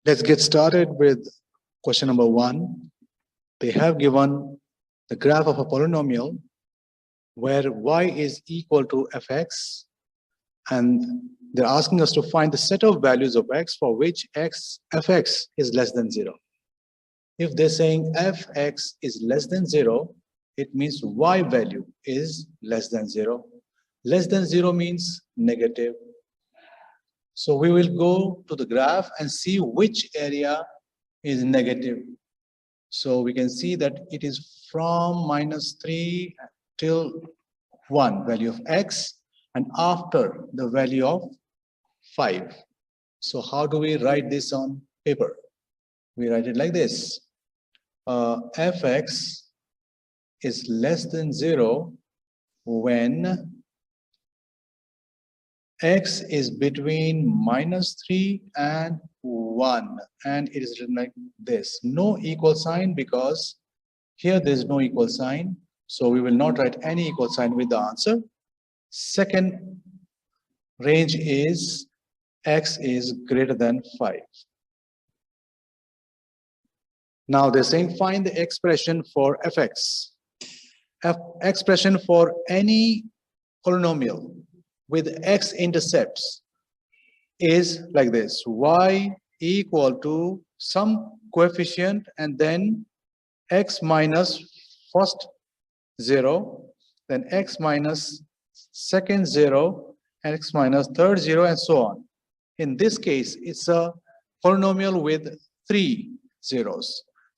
Let's get started with question number 1. They have given the graph of a polynomial where y is equal to fx, and they're asking us to find the set of values of x for which fx is less than 0. If they're saying fx is less than 0, it means y value is less than 0. Less than 0 means negative. So we will go to the graph and see which area is negative. So we can see that it is from -3 till 1 value of x, and after the value of 5. So how do we write this on paper? We write it like this. Fx is less than 0 when x is between -3 and 1, and it is written like this. No equal sign, because here there is no equal sign, so we will not write any equal sign with the answer. Second range is x is greater than 5. Now they're saying find the expression for fx. Expression for any polynomial with x-intercepts is like this: y equal to some coefficient and then x minus first 0, then x minus second 0, and x minus third 0, and so on. In this case, it's a polynomial with 3 zeros.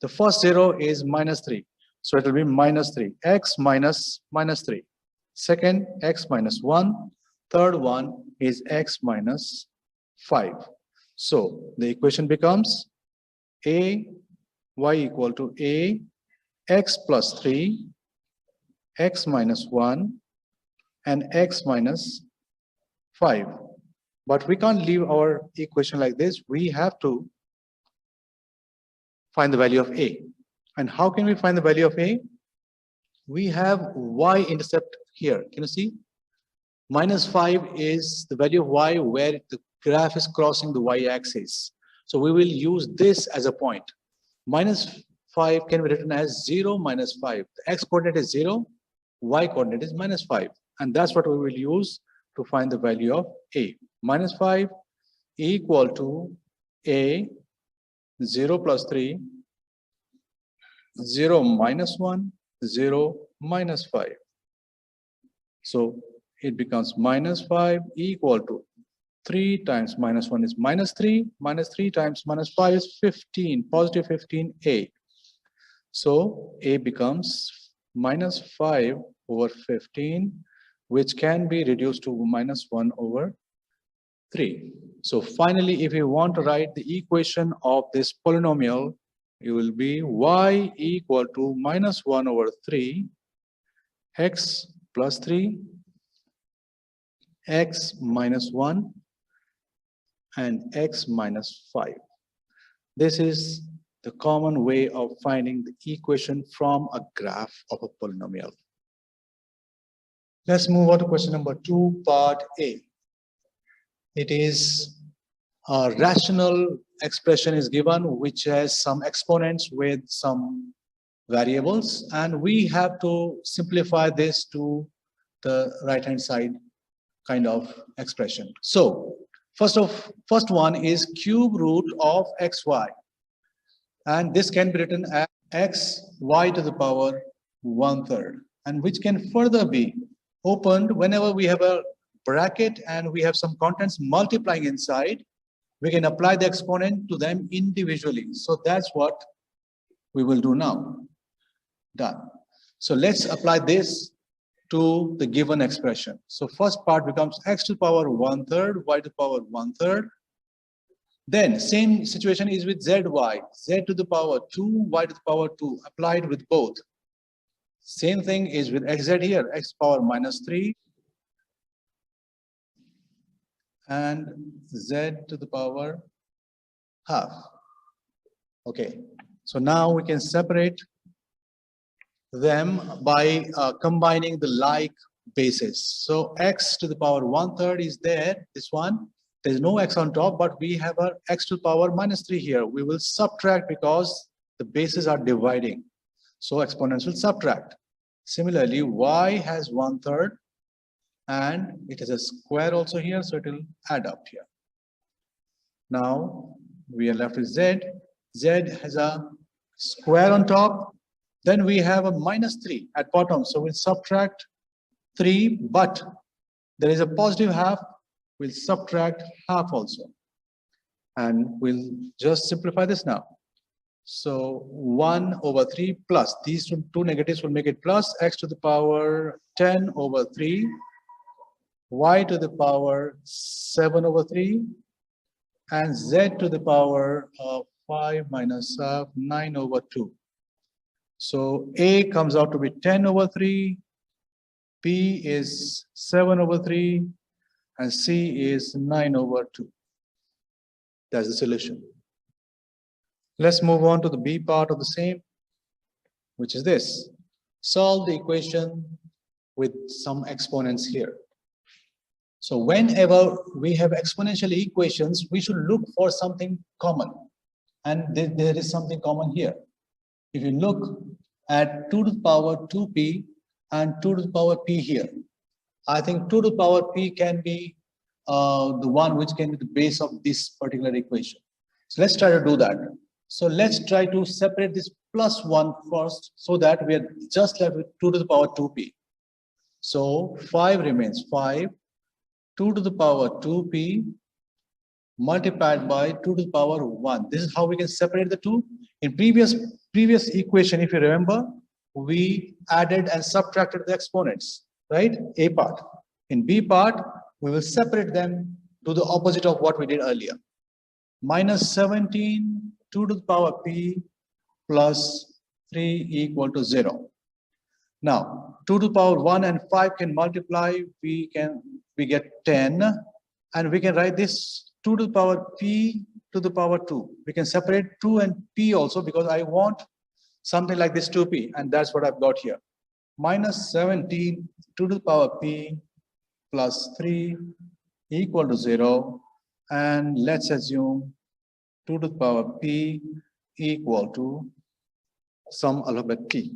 The first 0 is -3, so it will be -3, x minus -3. Second, x minus 1. Third one is x minus 5. So the equation becomes y equal to x plus 3, x minus 1, and x minus 5. But we can't leave our equation like this. We have to find the value of a. And how can we find the value of a? We have y-intercept here. Can you see? -5 is the value of y where the graph is crossing the y-axis. So we will use this as a point. -5 can be written as 0 minus 5. The x-coordinate is 0, y-coordinate is -5. And that's what we will use to find the value of a. -5 equal to a, 0 plus 3, 0 minus 1, 0 minus 5. So it becomes -5 equal to 3 times -1 is -3, -3 times -5 is 15, positive 15a. So a becomes -5 over 15, which can be reduced to -1 over 3. So finally, if you want to write the equation of this polynomial, it will be y equal to -1 over 3, x plus 3, x minus 1, and x minus 5. This is the common way of finding the equation from a graph of a polynomial. Let's move on to question number 2, part A. It is a rational expression is given which has some exponents with some variables, and we have to simplify this to the right hand side kind of expression. So first one is cube root of xy, and this can be written as xy to the power 1/3, and which can further be opened whenever we have a bracket and we have some contents multiplying inside. We can apply the exponent to them individually. So that's what we will do now. Done. So let's apply this to the given expression. So first part becomes x to the power 1/3, y to the power 1/3. Then same situation is with zy, z to the power 2, y to the power 2, applied with both. Same thing is with xz here, x to the power -3 and z to the power half. Okay, so now we can separate them by combining the like bases. So x to the power 1/3 is there, this one, There's no x on top, but we have our x to the power minus 3 here. We will subtract because the bases are dividing. So exponents will subtract. Similarly, y has 1/3 and it has a square also here, so it will add up here. Now we are left with z. Z has a square on top. Then we have a minus 3 at bottom. So we'll subtract 3, but there is a positive half. We'll subtract half also. And we'll just simplify this now. So 1/3 plus, these two negatives will make it plus x to the power 10/3, y to the power 7/3, and z to the power of 5 minus 9/2. So a comes out to be 10/3, b is 7/3, and c is 9/2. That's the solution. Let's move on to the b part of the same, which is this. Solve the equation with some exponents here. So whenever we have exponential equations, we should look for something common. And there is something common here. If you look at 2 to the power 2p and 2 to the power p here, I think 2 to the power p can be the one which can be the base of this particular equation. So let's try to do that. So let's try to separate this plus 1 first so that we are just left with 2 to the power 2p. So 5 remains 5, 2 to the power 2p multiplied by 2 to the power 1. This is how we can separate the two. In previous equation, if you remember, we added and subtracted the exponents, right? A part. In B part, we will separate them to the opposite of what we did earlier. Minus 17, 2 to the power p plus 3 equal to 0. Now, 2 to the power 1 and 5 can multiply. We get 10, and we can write this 2 to the power p to the power 2. We can separate 2 and p also because I want something like this 2p, and that's what I've got here. Minus 17, 2 to the power p plus 3 equal to 0. And let's assume 2 to the power p equal to some alphabet t.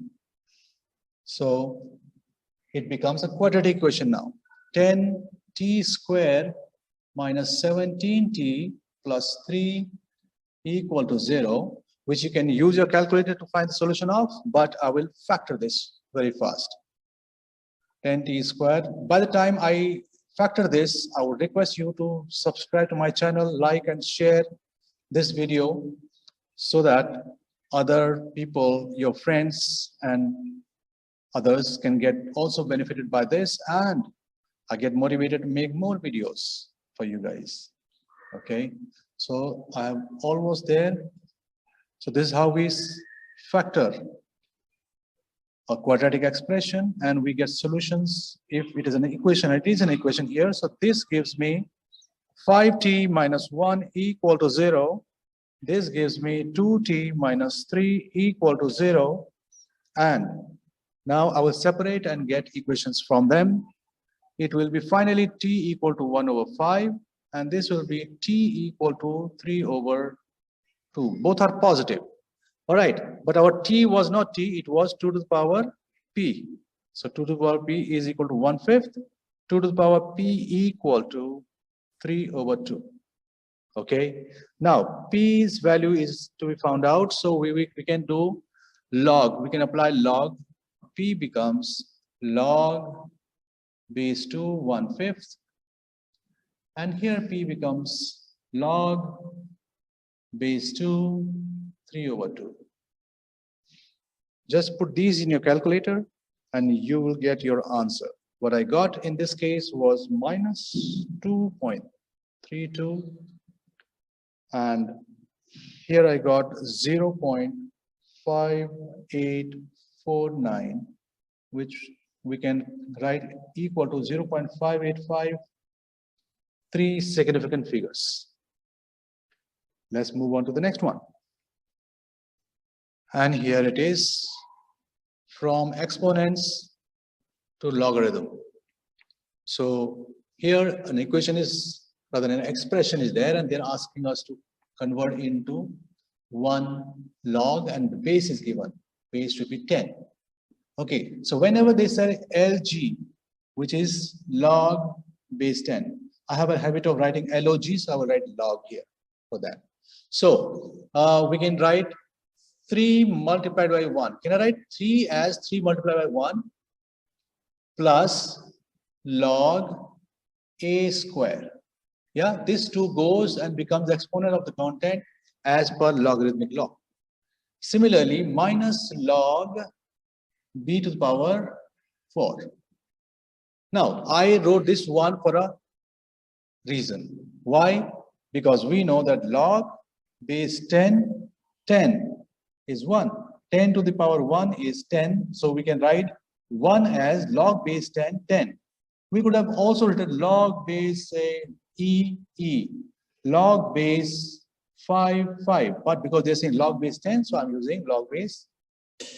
So it becomes a quadratic equation now. 10t squared minus 17t plus 3 equal to 0, which you can use your calculator to find the solution of, but I will factor this very fast. 10t squared. By the time I factor this, I would request you to subscribe to my channel, like and share this video so that other people, your friends and others can get also benefited by this, and I get motivated to make more videos for you guys. Okay, so I'm almost there. So this is how we factor a quadratic expression and we get solutions. If it is an equation, it is an equation here. So this gives me 5t minus 1 equal to 0. This gives me 2t minus 3 equal to 0. And now I will separate and get equations from them. It will be finally t equal to 1/5, and this will be t equal to 3/2. Both are positive. All right, but our t was not t, it was 2 to the power p. So 2 to the power p is equal to 1/5. 2 to the power p equal to 3/2. Okay, now p's value is to be found out. So we can do log. We can apply log. P becomes log base 2 1/5, and here p becomes log base 2 3/2. Just put these in your calculator and you will get your answer. What I got in this case was minus 2.32, and here I got 0.5849, which we can write equal to 0.585, 3 significant figures. Let's move on to the next one. And here it is, from exponents to logarithm. So here an equation is rather an expression is there, and they're asking us to convert into 1 log, and the base is given. Base should be 10. Okay, so whenever they say LG, which is log base 10, I have a habit of writing log, so I will write log here for that. So we can write 3 multiplied by 1. Can I write 3 as 3 multiplied by 1 plus log a square? Yeah, this 2 goes and becomes exponent of the content as per logarithmic law. Similarly, minus log b to the power 4. Now, I wrote this one for a reason. Why? Because we know that log base 10, 10 is 1. 10 to the power 1 is 10. So we can write 1 as log base 10, 10. We could have also written log base, say, E, log base 5, 5. But because they're saying log base 10, so I'm using log base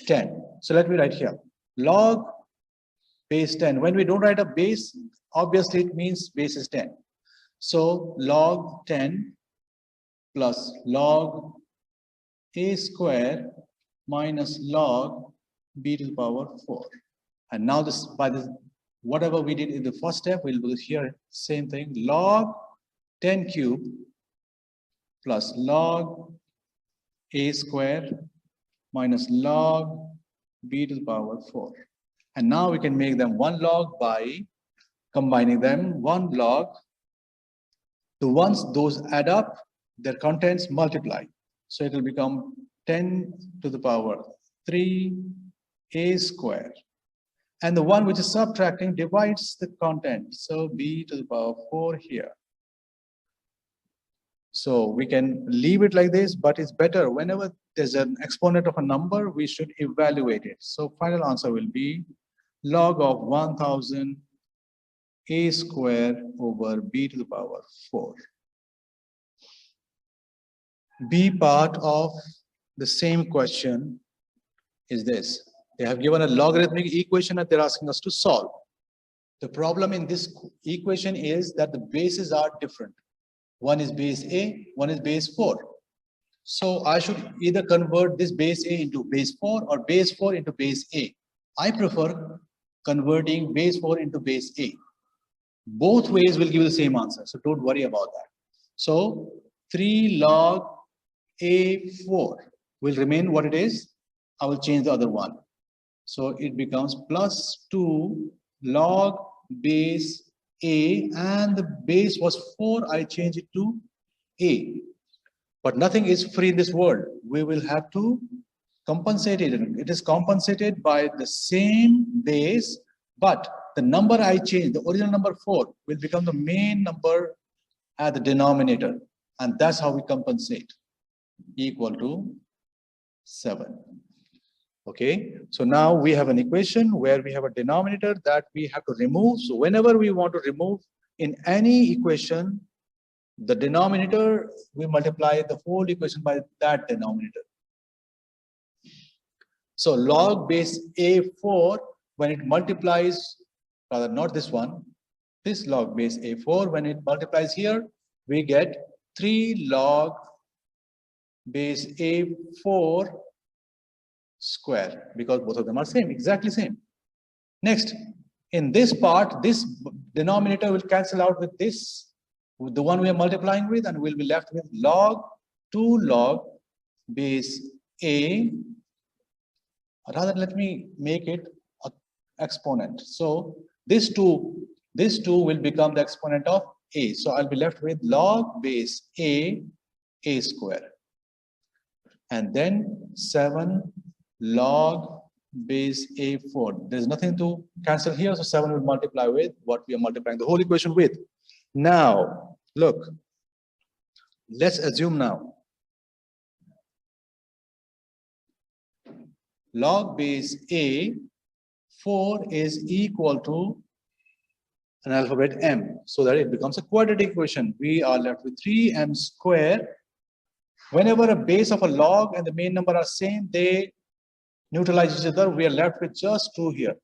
10. So let me write here. Log base 10. When we don't write a base, obviously it means base is 10. So log 10 plus log a square minus log b to the power 4. And now this, by this, whatever we did in the first step, we'll do here, same thing. Log 10 cube plus log a square minus log b to the power 4. And now we can make them 1 log by combining them. 1 log, so once those add up, their contents multiply. So it will become 10 to the power 3 a square. And the one which is subtracting divides the content. So b to the power 4 here. So we can leave it like this, but it's better whenever there's an exponent of a number, we should evaluate it. So final answer will be log of 1000 a square over b to the power 4. B part of the same question is this. They have given a logarithmic equation that they're asking us to solve. The problem in this equation is that the bases are different. One is base A, one is base 4. So I should either convert this base A into base 4 or base 4 into base A. I prefer converting base 4 into base A. Both ways will give you the same answer, so don't worry about that. So 3 log A4 will remain what it is. I will change the other one. So it becomes plus 2 log base A, and the base was 4. I change it to A. But nothing is free in this world. We will have to compensate it. It is compensated by the same base, but the number I change, the original number 4, will become the main number at the denominator. And that's how we compensate. Equal to 7. Okay, so now we have an equation where we have a denominator that we have to remove. So whenever we want to remove in any equation, the denominator, we multiply the whole equation by that denominator. So log base A4, when it multiplies, rather not this one, this log base A4, when it multiplies here, we get 3 log base A4 square, because both of them are same, exactly same. Next, in this part, this denominator will cancel out with this, with the one we are multiplying with, and we'll be left with log 2 log base A. Rather, let me make it an exponent. So this 2 will become the exponent of A. So I'll be left with log base A square. And then 7 log base A4. There's nothing to cancel here, so 7 will multiply with what we are multiplying the whole equation with. Now, look, let's assume now log base A4 is equal to an alphabet m, so that it becomes a quadratic equation. We are left with 3m square. Whenever a base of a log and the main number are same, they neutralize each other. We are left with just 2 here,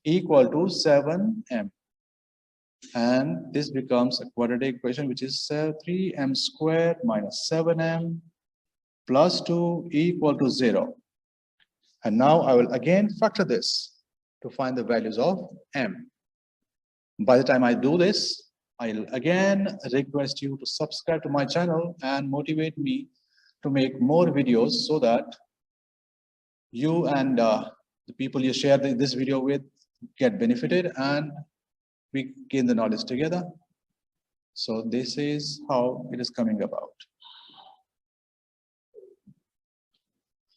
equal to 7m. And this becomes a quadratic equation, which is 3m squared minus 7m plus 2 equal to 0. And now I will again factor this to find the values of m. By the time I do this, I'll again request you to subscribe to my channel and motivate me to make more videos so that you and the people you share this video with get benefited and we gain the knowledge together. So this is how it is coming about.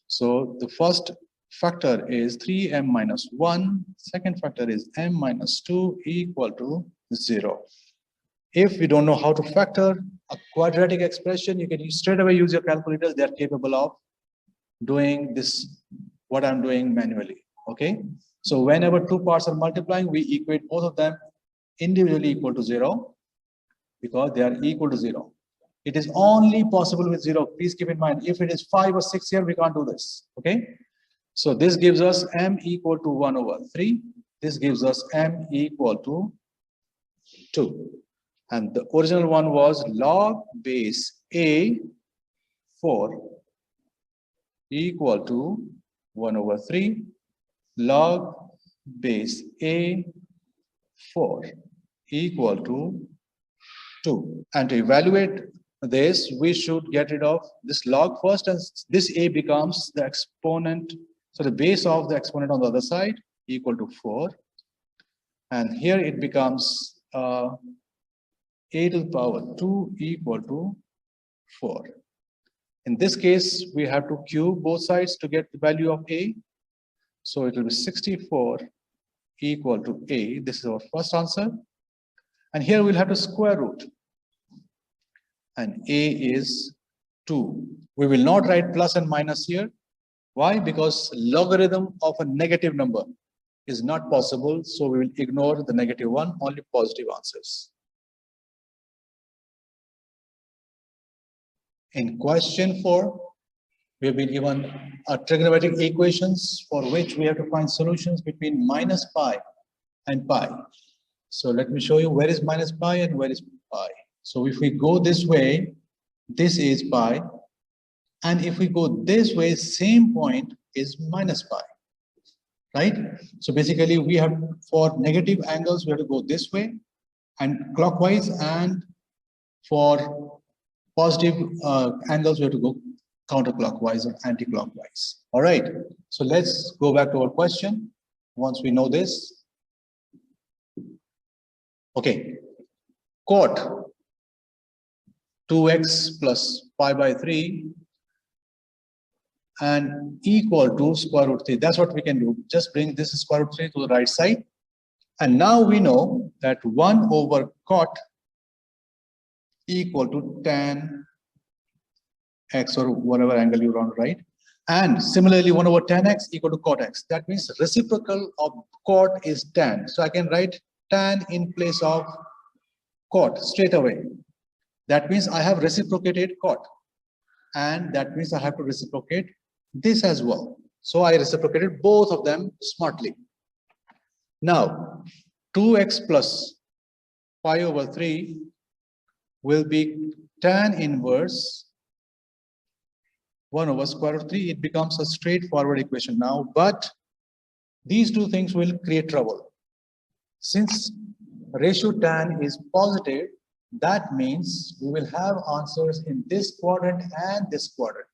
So the first factor is 3m minus 1. Second factor is m minus 2 equal to 0. If we don't know how to factor a quadratic expression, you can straight away use your calculators. They are capable of doing this, what I'm doing manually. Okay. So whenever two parts are multiplying, we equate both of them individually equal to 0 because they are equal to 0. It is only possible with 0. Please keep in mind, if it is 5 or 6 here, we can't do this. Okay. So this gives us m equal to 1 over 3. This gives us m equal to 2. And the original one was log base a 4 equal to 1 over 3 log base a 4 equal to 2. And to evaluate this, we should get rid of this log first, and this a becomes the exponent. So the base of the exponent on the other side equal to 4. And here it becomes a to the power 2 equal to 4. In this case, we have to cube both sides to get the value of a. So it will be 64 equal to a. This is our first answer. And here we'll have to square root. And a is 2. We will not write plus and minus here. Why? Because logarithm of a negative number is not possible. So we will ignore the negative one, only positive answers. In question 4, we have been given a trigonometric equations for which we have to find solutions between minus pi and pi. So let me show you where is minus pi and where is pi. So if we go this way, this is pi. And if we go this way, same point is minus pi. Right? So basically we have, for negative angles, we have to go this way and clockwise, and for positive angles, we have to go counterclockwise or anti-clockwise. All right. So let's go back to our question once we know this. Okay. Cot 2x plus pi by 3 and equal to square root 3. That's what we can do. Just bring this square root 3 to the right side. And now we know that 1 over cot equal to tan x, or whatever angle you want to write. And similarly, 1 over tan x equal to cot x. That means reciprocal of cot is tan. So I can write tan in place of cot straight away. That means I have reciprocated cot. And that means I have to reciprocate this as well. So I reciprocated both of them smartly. Now, 2x plus pi over 3 will be tan inverse 1 over square root of 3. It becomes a straightforward equation now, but these two things will create trouble. Since ratio tan is positive, that means we will have answers in this quadrant and this quadrant.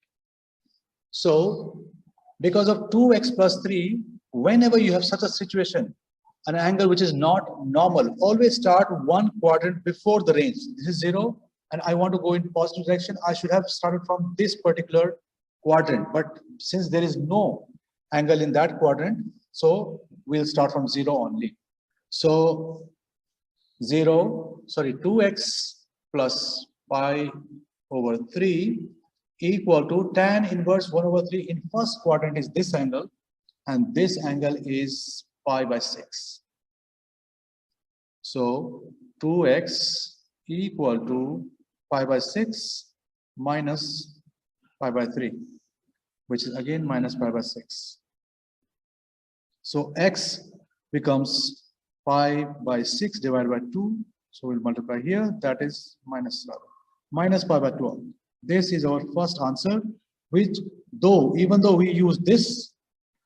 So because of 2x plus 3, whenever you have such a situation, an angle which is not normal, always start one quadrant before the range. This is 0, and I want to go in positive direction. I should have started from this particular quadrant, but since there is no angle in that quadrant, so we'll start from 0 only. So 2x plus pi over 3 equal to tan inverse 1 over 3 in first quadrant is this angle, and this angle is pi by 6. So 2x equal to pi by 6 minus pi by 3, which is again minus pi by 6. So x becomes 5 by 6 divided by 2. So we'll multiply here. That is minus 7. Minus pi by 12. This is our first answer, which even though we use this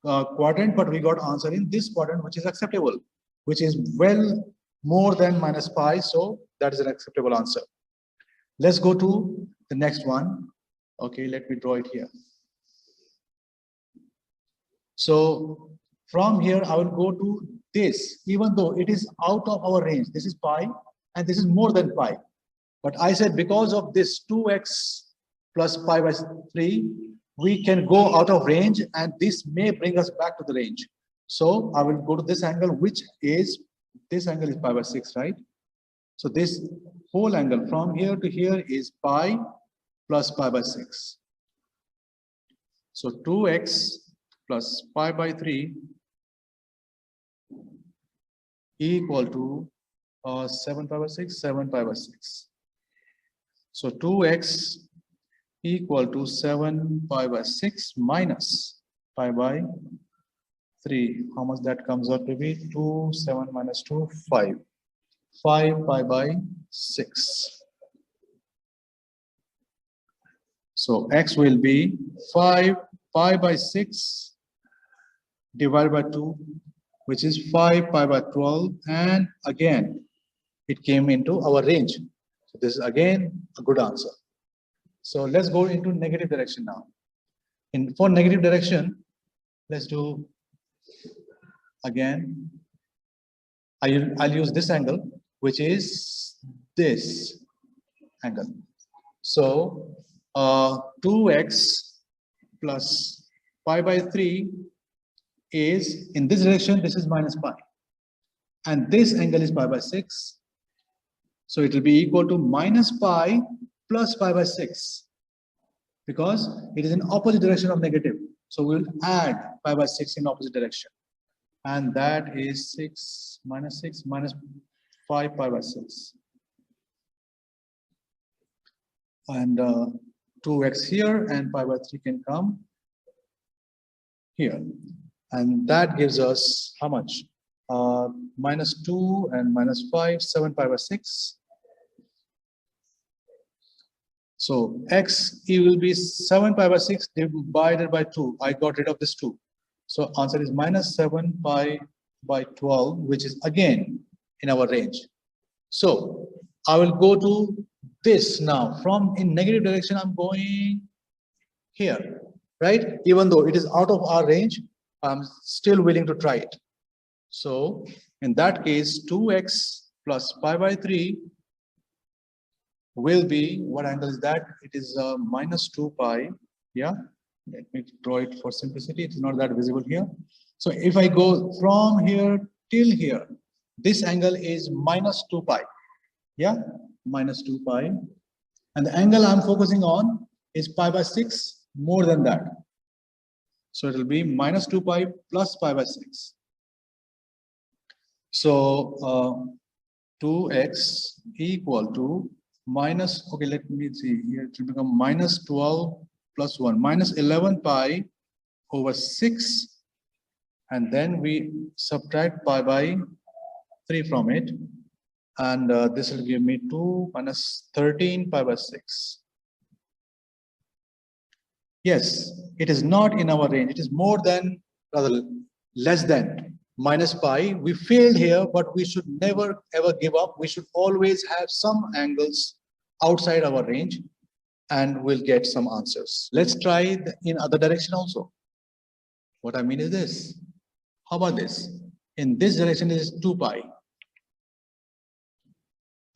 quadrant, but we got answer in this quadrant, which is acceptable, which is well more than minus pi. So that is an acceptable answer. Let's go to the next one. Okay, let me draw it here. So from here, I will go to this, even though it is out of our range. This is pi, and this is more than pi. But I said because of this 2x plus pi by 3, we can go out of range, and this may bring us back to the range. So I will go to this angle, which is, this angle is pi by 6, right? So this whole angle from here to here is pi plus pi by 6. So 2x plus pi by 3 equal to 7 pi by 6, 7 pi by 6. So 2x equal to 7 pi by 6 minus pi by 3. How much that comes out to be? 2, 7 minus 2, 5. 5 pi by 6. So x will be 5 pi by 6 divided by 2, which is 5 pi by 12. And again, it came into our range. So this is again a good answer. So let's go into negative direction now. For negative direction, let's do again. I'll use this angle, which is this angle. So 2x plus pi by 3 is in this direction. This is minus pi, and this angle is pi by 6. So it will be equal to minus pi plus pi by 6, because it is in opposite direction of negative. So we'll add pi by 6 in opposite direction, and that is 6 minus 5 pi by 6. And 2x here, and pi by 3 can come here. And that gives us how much? Minus 2 and minus 5, 7 pi by 6. So x, it will be 7 pi by 6 divided by 2. I got rid of this 2. So answer is minus 7 pi by 12, which is again in our range. So I will go to this now. From in negative direction, I'm going here, right? Even though it is out of our range, I'm still willing to try it. So in that case, 2x plus pi by 3 will be, what angle is that? It is minus 2 pi. Yeah, let me draw it for simplicity. It's not that visible here. So if I go from here till here, this angle is minus 2 pi. Yeah, minus 2 pi. And the angle I'm focusing on is pi by 6, more than that. So it will be minus 2 pi plus pi by 6. So 2x equal to minus, okay, let me see here, it will become minus 12 plus 1, minus 11 pi over 6. And then we subtract pi by 3 from it. And this will give me 2 minus 13 pi by 6. Yes, it is not in our range. It is more than, rather less than minus pi. We failed here, but we should never ever give up. We should always have some angles outside our range, and we'll get some answers. Let's try in other direction also. What I mean is this. How about this? In this direction is 2 pi.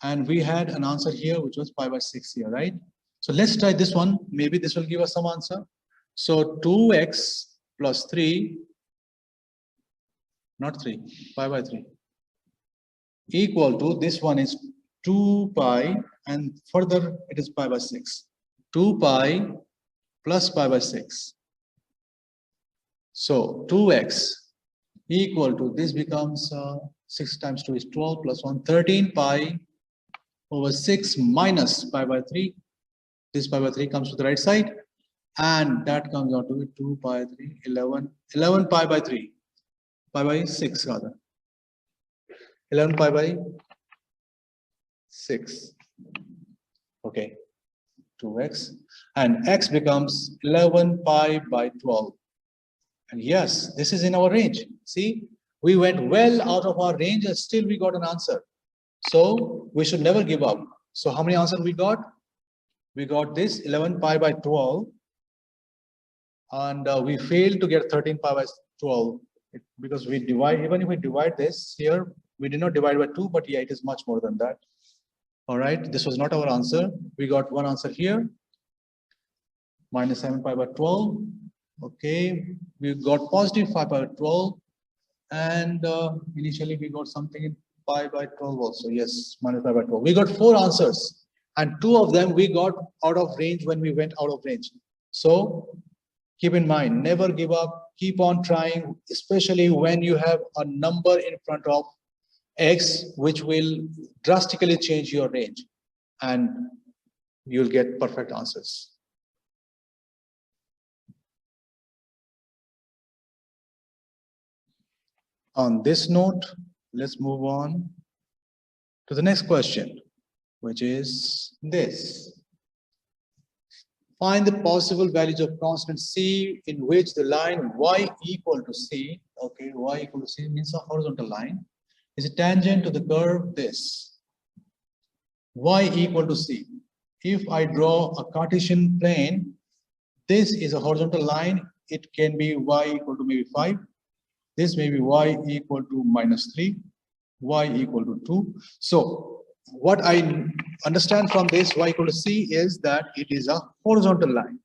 And we had an answer here, which was pi by 6 here, right? So let's try this one. Maybe this will give us some answer. So 2x plus 3, not 3, pi by 3, equal to, this one is 2 pi, and further it is pi by 6. 2 pi plus pi by 6. So 2x equal to, this becomes 6 times 2 is 12 plus 1, 13 pi over 6 minus pi by 3. This pi by 3 comes to the right side, and that comes out to be 2 pi 3, 11 pi by 3, pi by 6 rather. 11 pi by 6. Okay, 2x. And x becomes 11 pi by 12. And yes, this is in our range. See, we went well out of our range and still we got an answer. So we should never give up. So how many answers we got? We got this 11 pi by 12. And we failed to get 13 pi by 12 because we divide, even if we divide this here, we did not divide by 2, but yeah, it is much more than that. All right, this was not our answer. We got one answer here, minus 7 pi by 12. Okay, we got positive 5 by 12. And initially we got something in pi by 12 also. Yes, minus pi by 12. We got 4 answers and 2 of them we got out of range when we went out of range. So keep in mind, never give up, keep on trying, especially when you have a number in front of x, which will drastically change your range and you'll get perfect answers. On this note, let's move on to the next question, which is this. Find the possible values of constant c in which the line y equal to c, okay, y equal to c means a horizontal line, is a tangent to the curve this. Y equal to c. If I draw a Cartesian plane, this is a horizontal line. It can be y equal to maybe 5. This may be y equal to minus 3, y equal to 2. So what I understand from this y equal to c is that it is a horizontal line.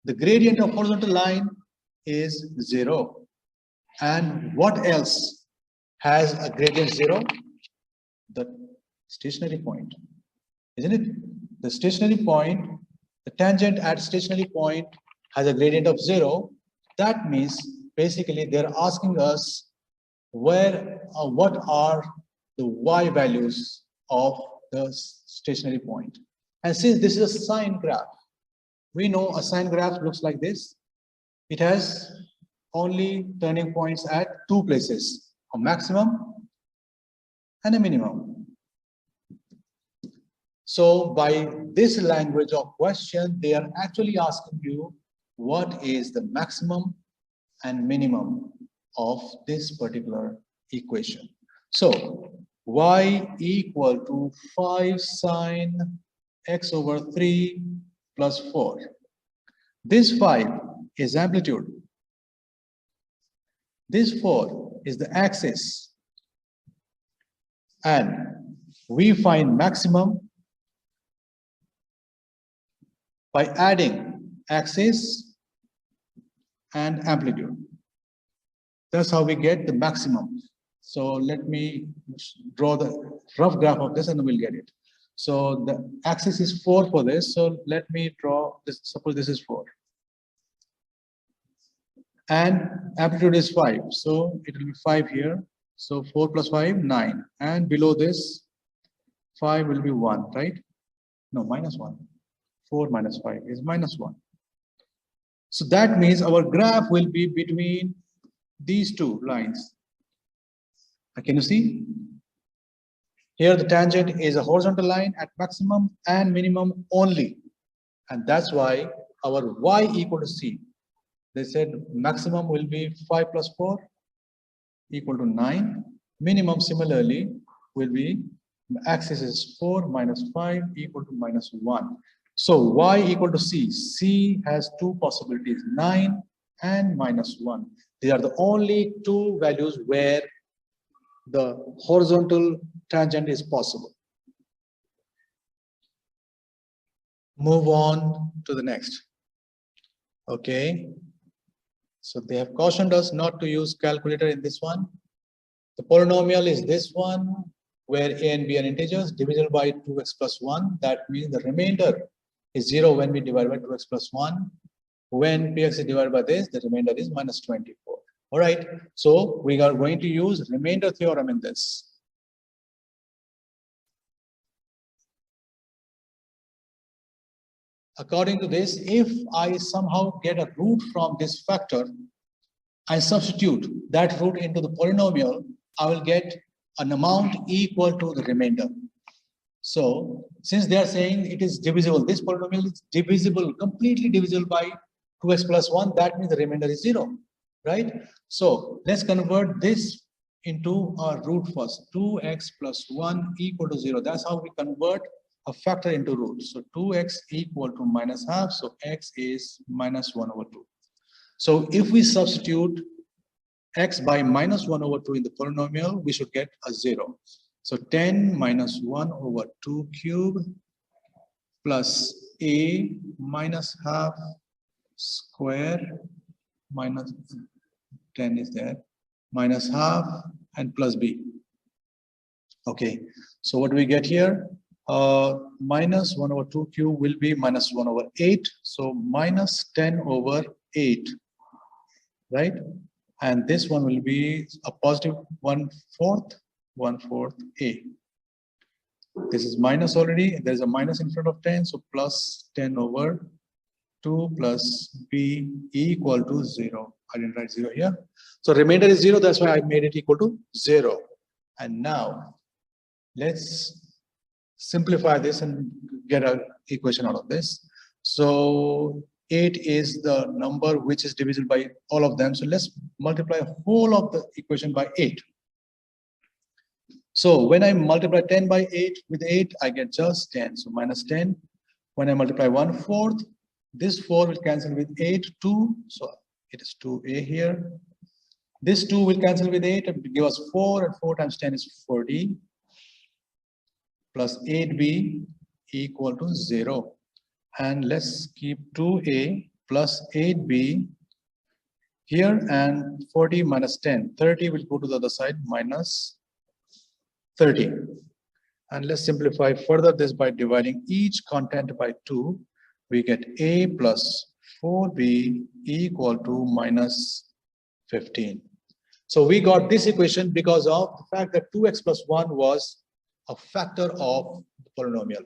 The gradient of horizontal line is 0. And what else has a gradient 0? The stationary point, isn't it? The stationary point, the tangent at stationary point has a gradient of 0. That means basically they're asking us where what are the y values of the stationary point. And since this is a sine graph, we know a sine graph looks like this. It has only turning points at 2 places, a maximum and a minimum. So by this language of question, they are actually asking you what is the maximum and minimum of this particular equation. So y equal to 5 sine x over 3 plus 4. This 5 is amplitude. This 4 is the axis. And we find maximum by adding axis and amplitude. That's how we get the maximum. So let me draw the rough graph of this and we'll get it. So the axis is 4 for this. So let me draw this. Suppose this is 4. And amplitude is 5. So it will be 5 here. So 4 plus 5, 9. And below this, 5 will be 1, right? No, minus 1. 4 minus 5 is minus 1. So that means our graph will be between these two lines. Can you see? Here the tangent is a horizontal line at maximum and minimum only. And that's why our y equal to c. They said maximum will be 5 plus 4 equal to 9. Minimum similarly will be, axis is 4 minus 5 equal to minus 1. So y equal to c. C has 2 possibilities, 9 and minus 1. These are the only 2 values where the horizontal tangent is possible. Move on to the next. Okay. So they have cautioned us not to use calculator in this one. The polynomial is this one, where a and b are integers divisible by 2x plus 1. That means the remainder is 0 when we divide by 2x plus 1. When px is divided by this, the remainder is minus 24. All right. So we are going to use remainder theorem in this. According to this, if I somehow get a root from this factor, I substitute that root into the polynomial, I will get an amount equal to the remainder. So since they are saying it is divisible, this polynomial is divisible, completely divisible by 2x plus 1, that means the remainder is 0, right? So let's convert this into a root first. 2x plus 1 equal to 0. That's how we convert a factor into root. So 2x equal to minus half. So x is minus 1 over 2. So if we substitute x by minus 1 over 2 in the polynomial, we should get a 0. So 10 minus 1 over 2 cube plus a minus half square minus 10 is there, minus half and plus b. Okay, so what do we get here? Minus 1 over 2 cube will be minus 1 over 8. So minus 10 over 8, right? And this one will be a positive 1/4 a. This is minus already. There's a minus in front of 10. So plus 10 over 2 plus b equal to 0. I didn't write 0 here. So remainder is 0. That's why I made it equal to 0. And now let's simplify this and get an equation out of this. So 8 is the number which is divisible by all of them. So let's multiply whole of the equation by 8. So when I multiply 10 by 8 with 8, I get just 10. So minus 10. When I multiply 1/4, this 4 will cancel with 8, 2. So it is 2a here. This 2 will cancel with 8 and give us 4. And 4 times 10 is 40. Plus 8b equal to 0. And let's keep 2a plus 8b here, and 40 minus 10. 30 will go to the other side, minus 30. And let's simplify further this by dividing each content by 2. We get a plus 4b equal to minus 15. So we got this equation because of the fact that 2x plus 1 was a factor of the polynomial.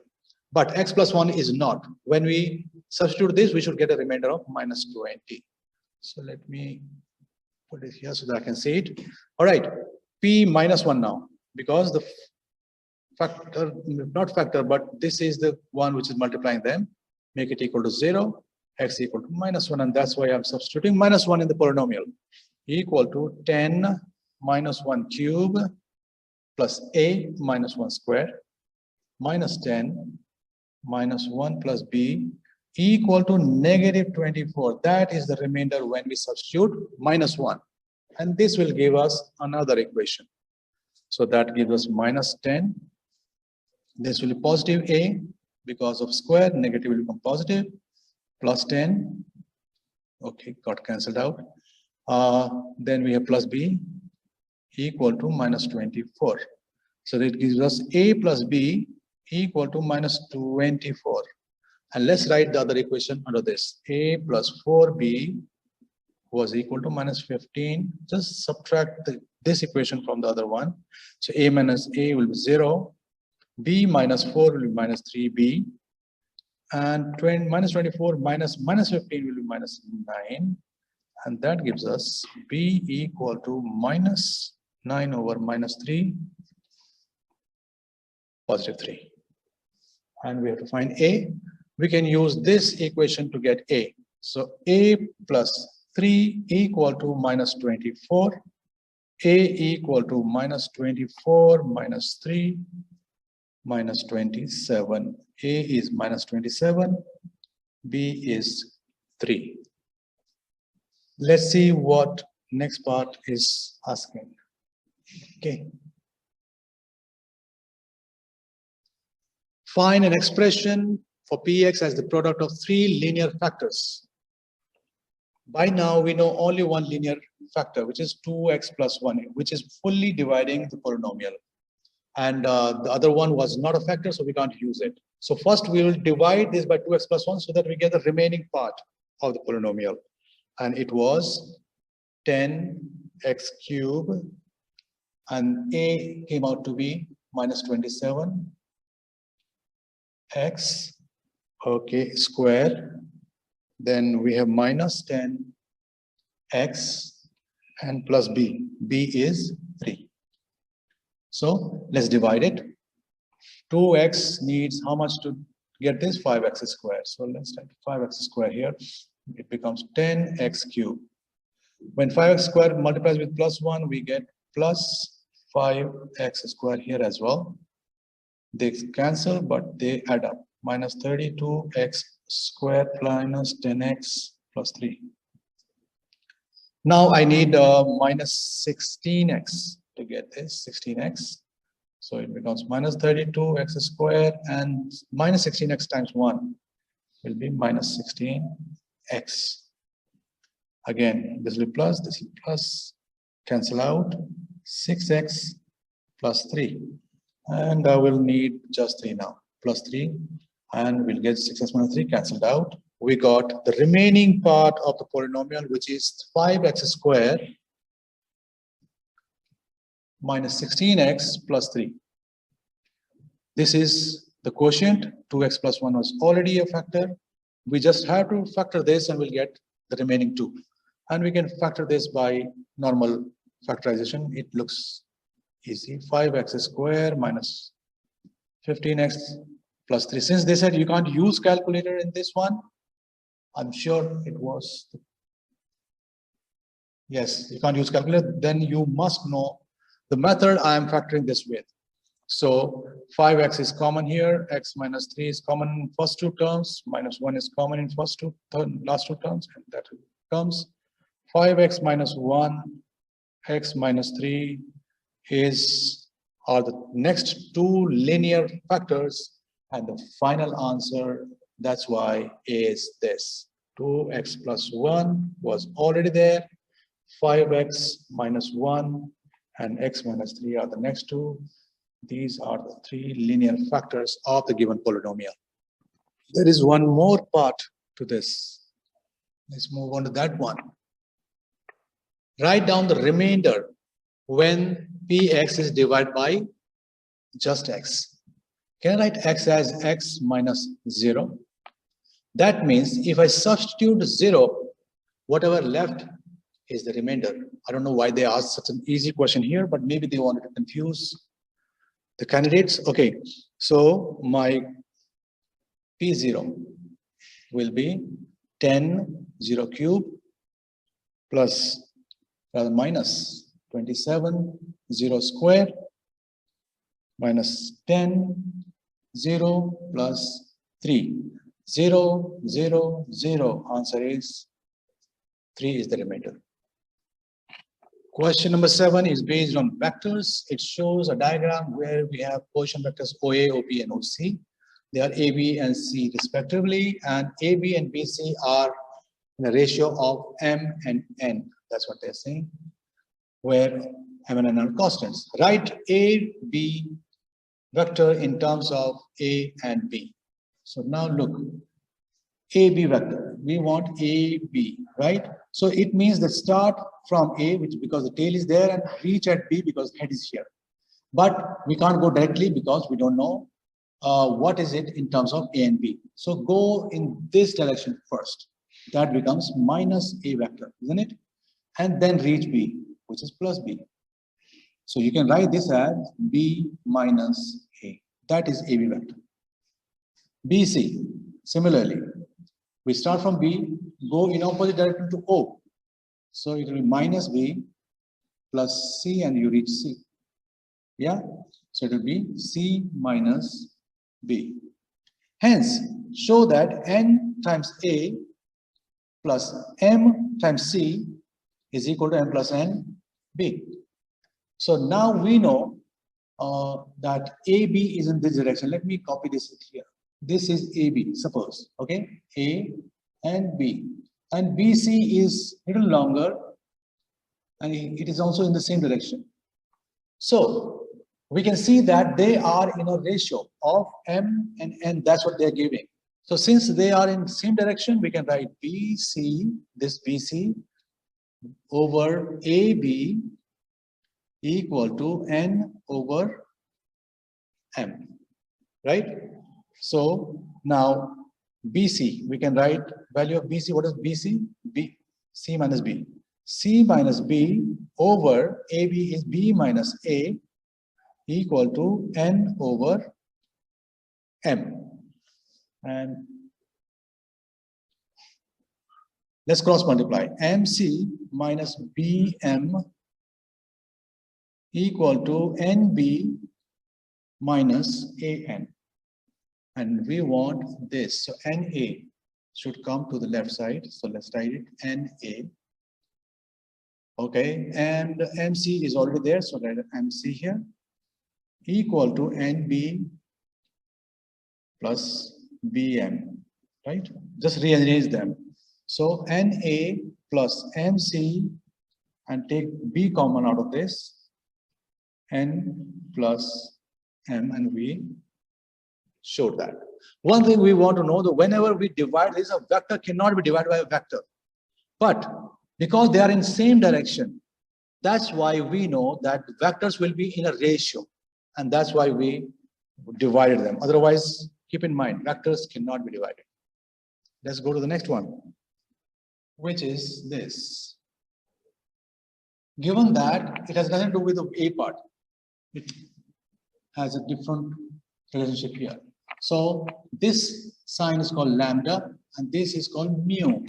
But x plus 1 is not. When we substitute this, we should get a remainder of minus 20. So let me put it here so that I can see it. All right, p minus 1 now, because the factor, not factor, but this is the one which is multiplying them, make it equal to 0, x equal to minus 1, and that's why I'm substituting minus 1 in the polynomial, equal to 10 minus 1 cube plus a minus 1 square minus 10 minus 1 plus b equal to negative 24. That is the remainder when we substitute minus 1. And this will give us another equation. So that gives us minus 10. This will be positive a because of square, negative will become positive, plus 10. Okay, got cancelled out. Then we have plus b equal to minus 24. So that gives us a plus b equal to minus 24. And let's write the other equation under this. A plus 4b was equal to minus 15. Just subtract this equation from the other one. So a minus a will be 0. B minus 4 will be minus 3b. And minus 24 minus 15 will be minus 9. And that gives us b equal to minus 9 over minus 3, positive 3. And we have to find a. We can use this equation to get a. So a plus 3 equal to minus 24. A equal to minus 24 minus 3 minus 27. A is minus 27. B is 3. Let's see what next part is asking. Okay. Find an expression for px as the product of 3 linear factors. By now, we know only one linear factor, which is 2x plus 1, which is fully dividing the polynomial. And the other one was not a factor, so we can't use it. So first, we will divide this by 2x plus 1 so that we get the remaining part of the polynomial. And it was 10x cubed, and a came out to be minus 27. X, okay, square. Then we have minus 10 x and plus b. B is 3. So let's divide it. 2x needs how much to get this? 5x squared. So let's type 5x squared here. It becomes 10x cubed. When 5x squared multiplies with plus 1, we get plus 5x squared here as well. They cancel, but they add up. Minus 32x squared minus 10x plus 3. Now I need minus 16x to get this, 16x. So it becomes minus 32x squared and minus 16x times 1 will be minus 16x. Again, this will be plus, this will be plus, cancel out, 6x plus 3. And I will need just 3 now, plus 3, and we'll get 6x minus 3 cancelled out. We got the remaining part of the polynomial, which is 5x squared minus 16x plus 3. This is the quotient. 2x plus 1 was already a factor. We just have to factor this and we'll get the remaining 2. And we can factor this by normal factorization. It looks easy. 5x squared minus 15x plus 3. Since they said you can't use calculator in this one, I'm sure it was. Yes, you can't use calculator. Then you must know the method I am factoring this with. So 5x is common here. X minus 3 is common in first two terms. Minus 1 is common in last two terms. And that comes 5x minus 1, x minus 3 are the next two linear factors, and the final answer, that's why, is this. 2x plus 1 was already there. 5x minus 1 and x minus 3 are the next two. These are the three linear factors of the given polynomial. There is one more part to this. Let's move on to that one. Write down the remainder when px is divided by just x. Can I write x as x minus 0? That means if I substitute 0, whatever left is the remainder. I don't know why they asked such an easy question here, but maybe they wanted to confuse the candidates. Okay, so my P0 will be 10 0 cube plus minus 27 0 square minus 10 0 plus 3. 0 0 0. Answer is 3 is the remainder. Question number 7 is based on vectors. It shows a diagram where we have position vectors OA, OP, and OC. They are A, B, and C respectively, and A, B, and BC are in a ratio of M and N. That's what they're saying, where M and N are constants. Write A, B vector in terms of A and B. So now look, AB vector. We want AB, right? So it means that start from A, which because the tail is there, and reach at B because head is here. But we can't go directly because we don't know what is it in terms of A and B. So go in this direction first. That becomes minus A vector, isn't it? And then reach B, which is plus B. So you can write this as B minus A. That is AB vector. BC, similarly, we start from B, go in opposite direction to O. So it will be minus B plus C, and you reach C. Yeah? So it will be C minus B. Hence, show that N times A plus M times C is equal to M plus N B. So now we know that AB is in this direction. Let me copy this here. This is AB, suppose, okay? A and B. And BC is a little longer, and it is also in the same direction. So we can see that they are in a ratio of M and N. That's what they're giving. So since they are in the same direction, we can write BC, this BC, over AB equal to N over M, right? So now BC, we can write value of BC. What is BC? B, C minus B. C minus B over AB is B minus A. equal to n over m. And let's cross multiply. MC minus BM equal to NB minus AN. And we want this. So NA should come to the left side. So let's write it NA. Okay, and MC is already there. So write MC here equal to NB plus BM, right? Just rearrange them. So NA plus MC, and take B common out of this, N plus M, and we showed that. One thing we want to know, that whenever we divide this, a vector cannot be divided by a vector. But because they are in same direction, that's why we know that vectors will be in a ratio. And that's why we divided them. Otherwise, keep in mind, vectors cannot be divided. Let's go to the next one, which is this. Given that it has nothing to do with the A part, it has a different relationship here. So this sign is called lambda, and this is called mu.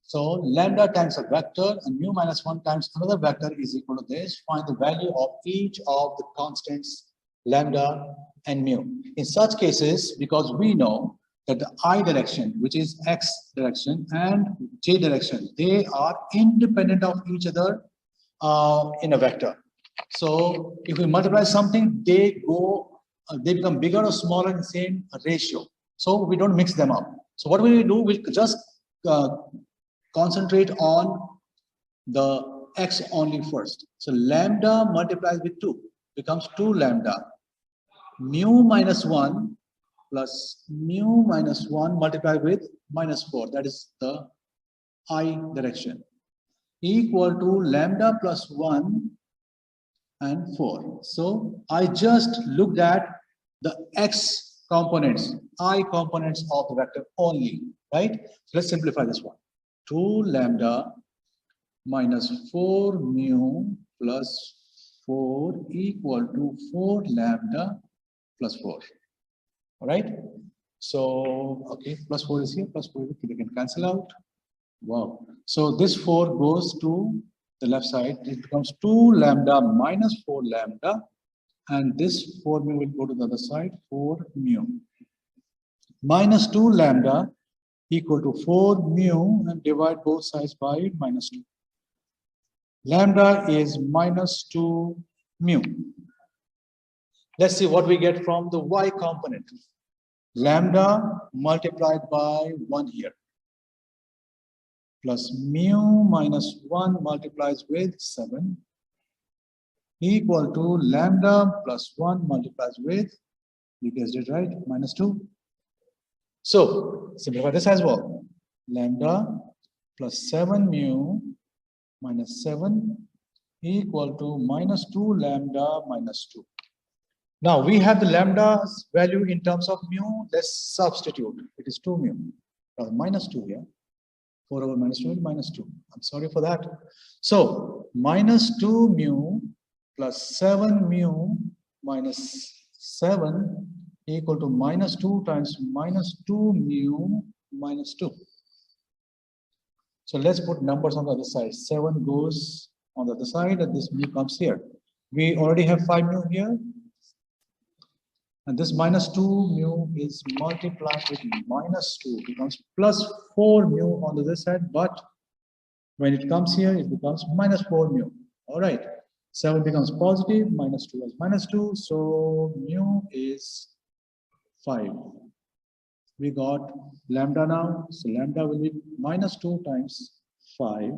So lambda times a vector and mu minus 1 times another vector is equal to this. Find the value of each of the constants lambda and mu. In such cases, because we know that the I direction, which is X direction, and J direction, they are independent of each other in a vector. So if we multiply something, they become bigger or smaller in the same ratio. So we don't mix them up. So what will we do? We'll just concentrate on the X only first. So lambda multiplies with 2 becomes 2 lambda. Mu minus 1 plus mu minus 1 multiplied with minus 4. That is the I direction. Equal to lambda plus 1 and 4. So I just looked at the X components, I components of the vector only, right? So let's simplify this one. 2 lambda minus 4 mu plus 4 equal to 4 lambda plus 4. All right. So, okay, plus 4 is here, plus 4 we can cancel out. Wow. So this 4 goes to the left side. It becomes 2 lambda minus 4 lambda. And this 4 mu will go to the other side, 4 mu. Minus 2 lambda equal to 4 mu, and divide both sides by minus 2. Lambda is minus 2 mu. Let's see what we get from the Y component. Lambda multiplied by 1 here, plus mu minus 1 multiplies with 7 equal to lambda plus 1 multiplies with, you guessed it right, minus 2. So simplify this as well. Lambda plus 7 mu minus 7 equal to minus 2 lambda minus 2. Now we have the lambda's value in terms of mu. Let's substitute. It is 2 mu. Minus 2 here. 4 over minus 2 is minus 2. I'm sorry for that. So minus 2 mu plus 7 mu minus 7 equal to minus 2 times minus 2 mu minus 2. So let's put numbers on the other side. 7 goes on the other side, and this mu comes here. We already have 5 mu here. And this minus 2 mu is multiplied with minus 2, becomes plus 4 mu on the other side. But when it comes here, it becomes minus 4 mu. All right. 7 becomes positive, minus 2 is minus 2. So mu is 5. We got lambda now. So lambda will be minus 2 times 5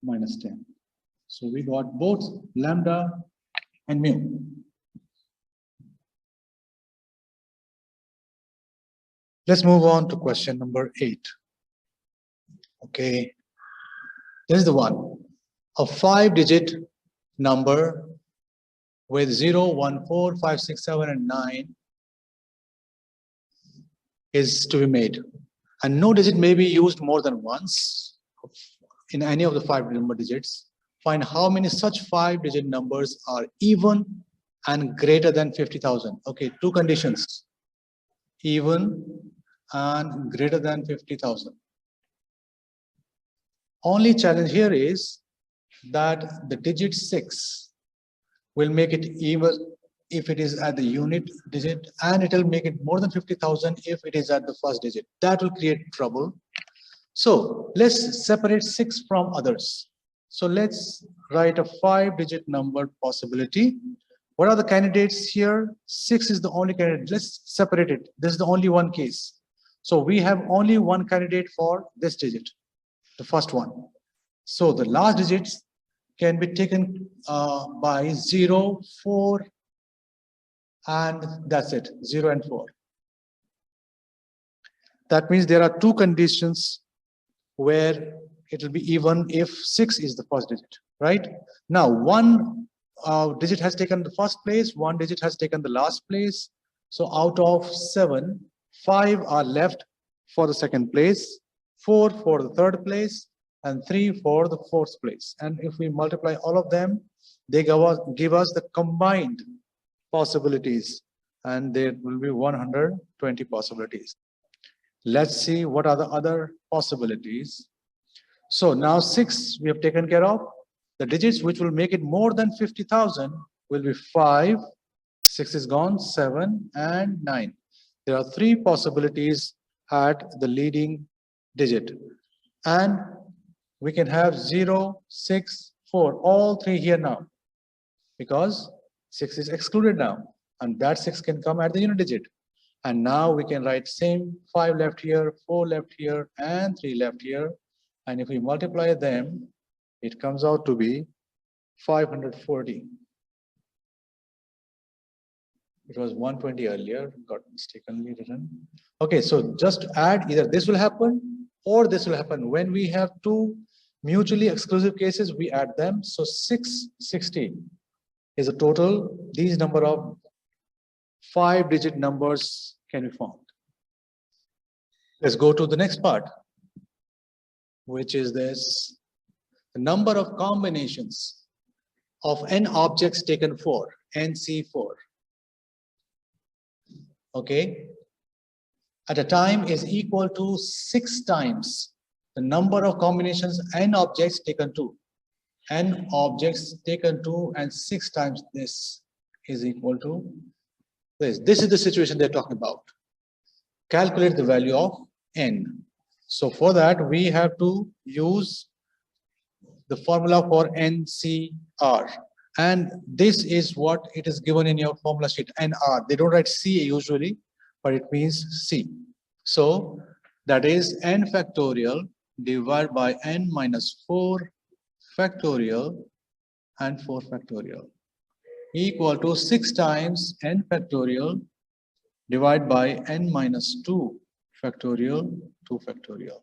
minus 10. So we got both lambda and mu. Let's move on to question number 8. Okay, this is the one. A 5-digit number with 0, 1, 4, 5, 6, 7, and 9 is to be made. And no digit may be used more than once in any of the 5 number digits. Find how many such 5-digit numbers are even and greater than 50,000. Okay, two conditions, even and greater than 50,000. Only challenge here is that the digit 6 will make it even if it is at the unit digit, and it will make it more than 50,000 if it is at the first digit. That will create trouble. So let's separate 6 from others. So let's write a 5-digit number possibility. What are the candidates here? 6 is the only candidate. Let's separate it. This is the only one case. So we have only one candidate for this digit, the first one. So the last digits can be taken by 0, 4, and that's it, 0 and 4. That means there are two conditions where it will be even if 6 is the first digit, right? Now, one digit has taken the first place, one digit has taken the last place. So out of 7, 5 are left for the second place, 4 for the third place, and 3 for the fourth place. And if we multiply all of them, they give us the combined possibilities, and there will be 120 possibilities. Let's see what are the other possibilities. So now 6 we have taken care of. The digits which will make it more than 50,000 will be 5, 6 is gone, 7, and 9. There are 3 possibilities at the leading digit. And we can have 0, 6, 4, all 3 here now, because 6 is excluded now, and that 6 can come at the unit digit. And now we can write same 5 left here, 4 left here, and 3 left here. And if we multiply them, it comes out to be 540. It was 120 earlier, got mistakenly written. Okay, so just add, either this will happen or this will happen. When we have two mutually exclusive cases, we add them. So 660 is a total. These number of 5-digit numbers can be found. Let's go to the next part, which is this: the number of combinations of n objects taken for NC4. Okay, at a time is equal to 6 times the number of combinations n objects taken to. N objects taken to, and 6 times this is equal to this. This is the situation they're talking about. Calculate the value of n. So for that, we have to use the formula for NCR. And this is what it is given in your formula sheet, NR. They don't write C usually, but it means C. So that is n factorial divided by n minus 4 factorial and 4 factorial equal to 6 times n factorial divided by n minus 2 factorial, 2 factorial.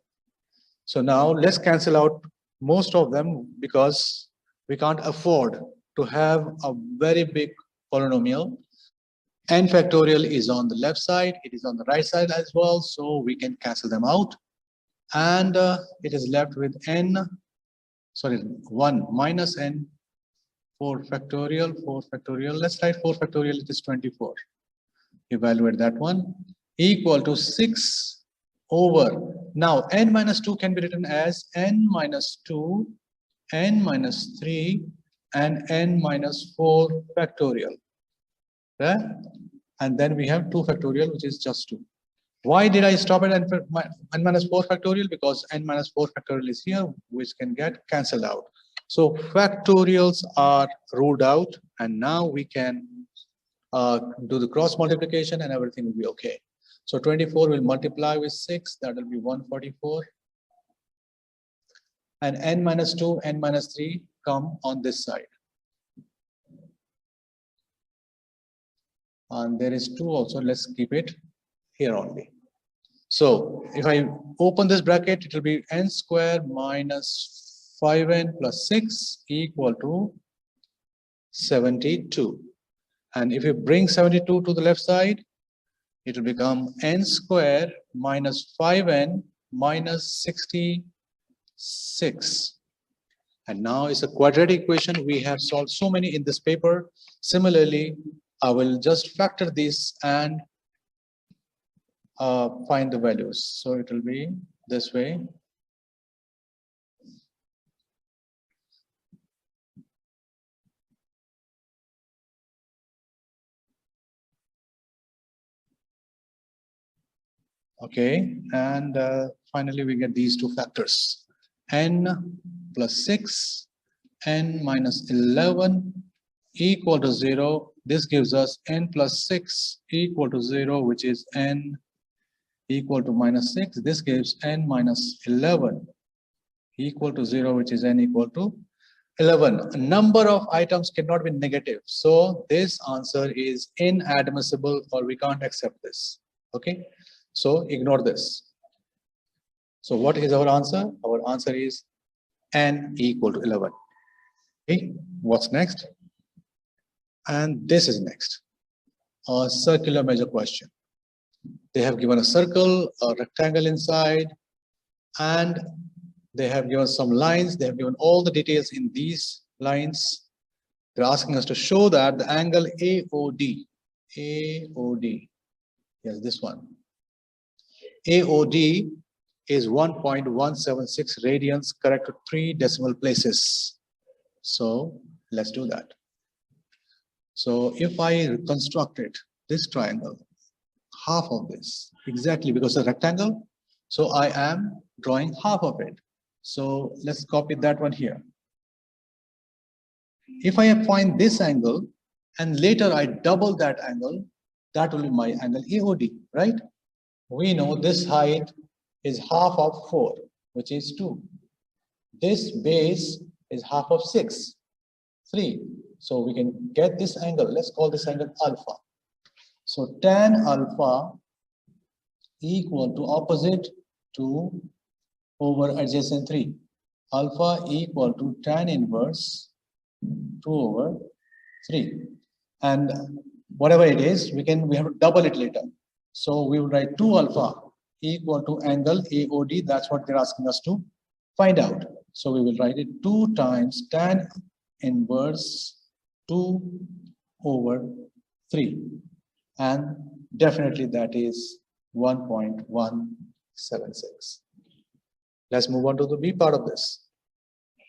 So now let's cancel out most of them, because we can't afford to have a very big polynomial. N factorial is on the left side, it is on the right side as well, so we can cancel them out. And it is left with 1 minus n 4 factorial, 4 factorial. Let's write 4 factorial, it is 24. Evaluate that one, equal to 6 over. Now n minus 2 can be written as n minus 2, n minus 3, and n minus 4 factorial. Okay? And then we have 2 factorial, which is just 2. Why did I stop at n minus 4 factorial? Because n minus 4 factorial is here, which can get cancelled out. So factorials are ruled out, and now we can do the cross multiplication and everything will be okay. So 24 will multiply with 6, that will be 144. And n minus 2, n minus 3 come on this side. And there is 2 also, let's keep it here only. So if I open this bracket, it will be n square minus 5n plus 6 equal to 72. And if you bring 72 to the left side, it will become n square minus 5n minus 66. And now it's a quadratic equation. We have solved so many in this paper. Similarly, I will just factor this and find the values. So it will be this way. Okay, and finally we get these two factors, n plus 6, n minus 11 equal to 0. This gives us n plus 6 equal to 0, which is n equal to minus 6. This gives n minus 11 equal to 0, which is n equal to 11. A number of items cannot be negative. So this answer is inadmissible, or we can't accept this. Okay, so ignore this. So what is our answer? Our answer is n equal to 11. Okay, what's next? And this is next. A circular measure question. They have given a circle, a rectangle inside, and they have given some lines. They have given all the details in these lines. They're asking us to show that the angle AOD, yes, this one, AOD is 1.176 radians, correct to 3 decimal places. So let's do that. So if I reconstructed this triangle, half of this, exactly because it's a rectangle, so I am drawing half of it. So let's copy that one here. If I find this angle and later I double that angle, that will be my angle AOD, right? We know this height is half of 4, which is 2. This base is half of 6, 3. So we can get this angle. Let's call this angle alpha. So tan alpha equal to opposite 2 over adjacent 3. Alpha equal to tan inverse 2 over 3. And whatever it is, we have to double it later. So we will write 2 alpha equal to angle AOD. That's what they're asking us to find out. So we will write it 2 times tan inverse 2 over 3. And definitely that is 1.176. Let's move on to the B part of this.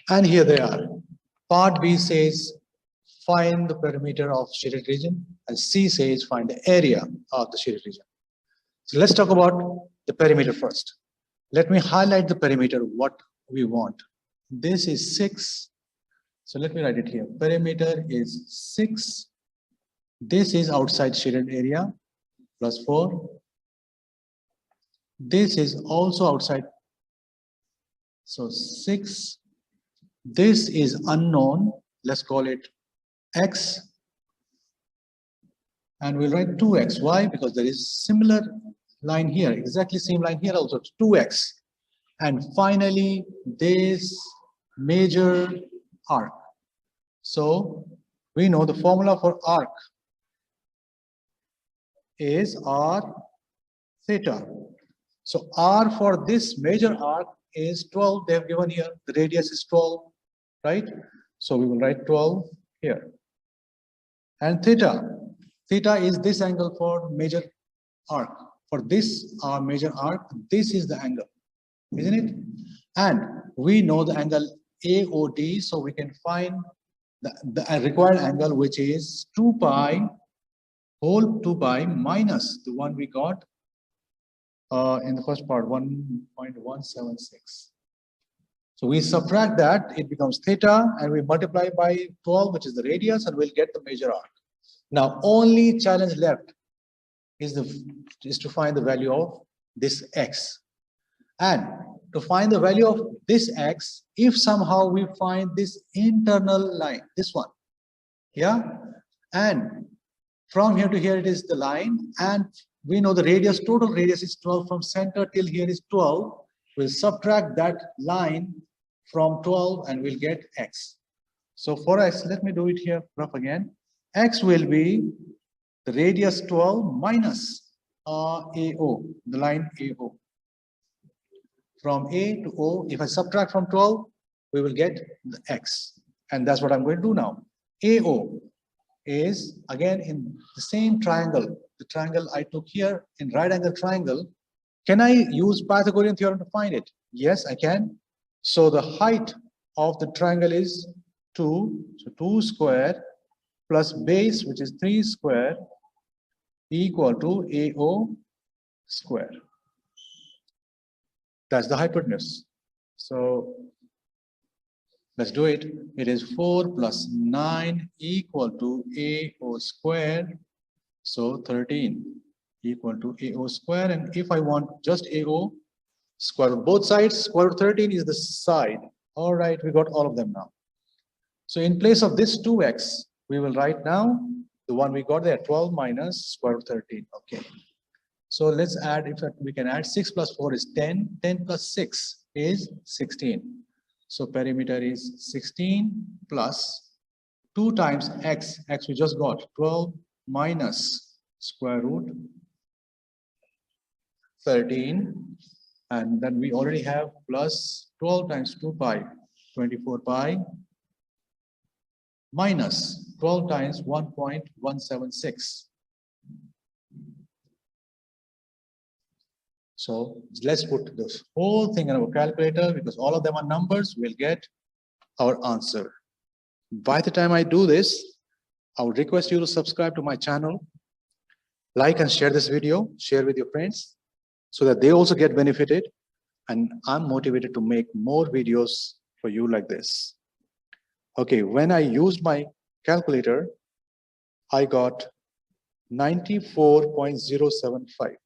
And here they are. Part B says find the perimeter of shaded region, and C says find the area of the shaded region. So let's talk about the perimeter first. Let me highlight the perimeter, what we want. This is 6. So let me write it here. Perimeter is 6. This is outside shaded area plus 4. This is also outside. So 6. This is unknown. Let's call it x. And we'll write 2x. Why? Because there is similar line here, exactly same line here also, 2x. And finally, this major arc. So we know the formula for arc is r theta. So r for this major arc is 12. They have given here the radius is 12, right? So we will write 12 here. And theta is this angle for major arc. For this major arc, this is the angle, isn't it? And we know the angle AOD, so we can find the required angle, which is 2 pi whole 2 pi minus the one we got in the first part, 1.176. So we subtract that, it becomes theta, and we multiply by 12, which is the radius, and we'll get the major arc. Now, only challenge left is to find the value of this x. And to find the value of this x, if somehow we find this internal line, this one, yeah, and from here to here it is the line, and we know the radius, total radius is 12, from center till here is 12. We'll subtract that line from 12 and we'll get x. So for x, let me do it here rough again. X will be the radius 12 minus AO, the line AO. From A to O, if I subtract from 12, we will get the x. And that's what I'm going to do now. AO is again in the same triangle, the triangle I took here in right angle triangle. Can I use Pythagorean theorem to find it? Yes, I can. So the height of the triangle is 2. So 2 square plus base, which is 3 square, equal to AO square. That's the hypotenuse. So let's do it. It is 4 plus 9 equal to AO square. So 13 equal to AO square. And if I want just AO, square root both sides, square root 13 is the side. All right, we got all of them now. So in place of this 2x, we will write now the one we got there, 12 minus square root 13. Okay. So let's add, if we can add 6 plus 4 is 10, 10 plus 6 is 16. So perimeter is 16 plus 2 times x, x we just got, 12 minus square root 13, and then we already have plus 12 times 2 pi, 24 pi, minus 12 times 1.176. So let's put this whole thing in our calculator, because all of them are numbers, we'll get our answer. By the time I do this, I would request you to subscribe to my channel, like and share this video, share with your friends, so that they also get benefited, and I'm motivated to make more videos for you like this. Okay, when I used my calculator, I got 94.075.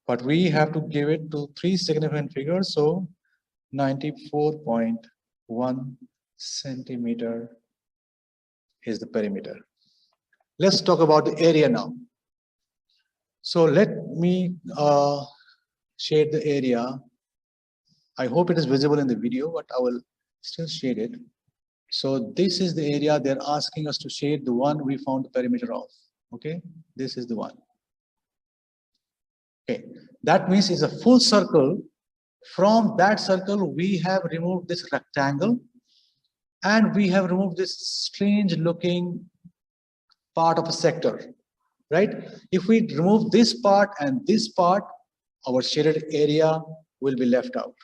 But we have to give it to 3 significant figures, so 94.1 centimeter is the perimeter. Let's talk about the area now. So let me shade the area. I hope it is visible in the video, but I will still shade it. So this is the area they're asking us to shade, the one we found the perimeter of. Okay, this is the one. Okay, that means it's a full circle. From that circle, we have removed this rectangle, and we have removed this strange looking part of a sector, right? If we remove this part and this part, our shaded area will be left out.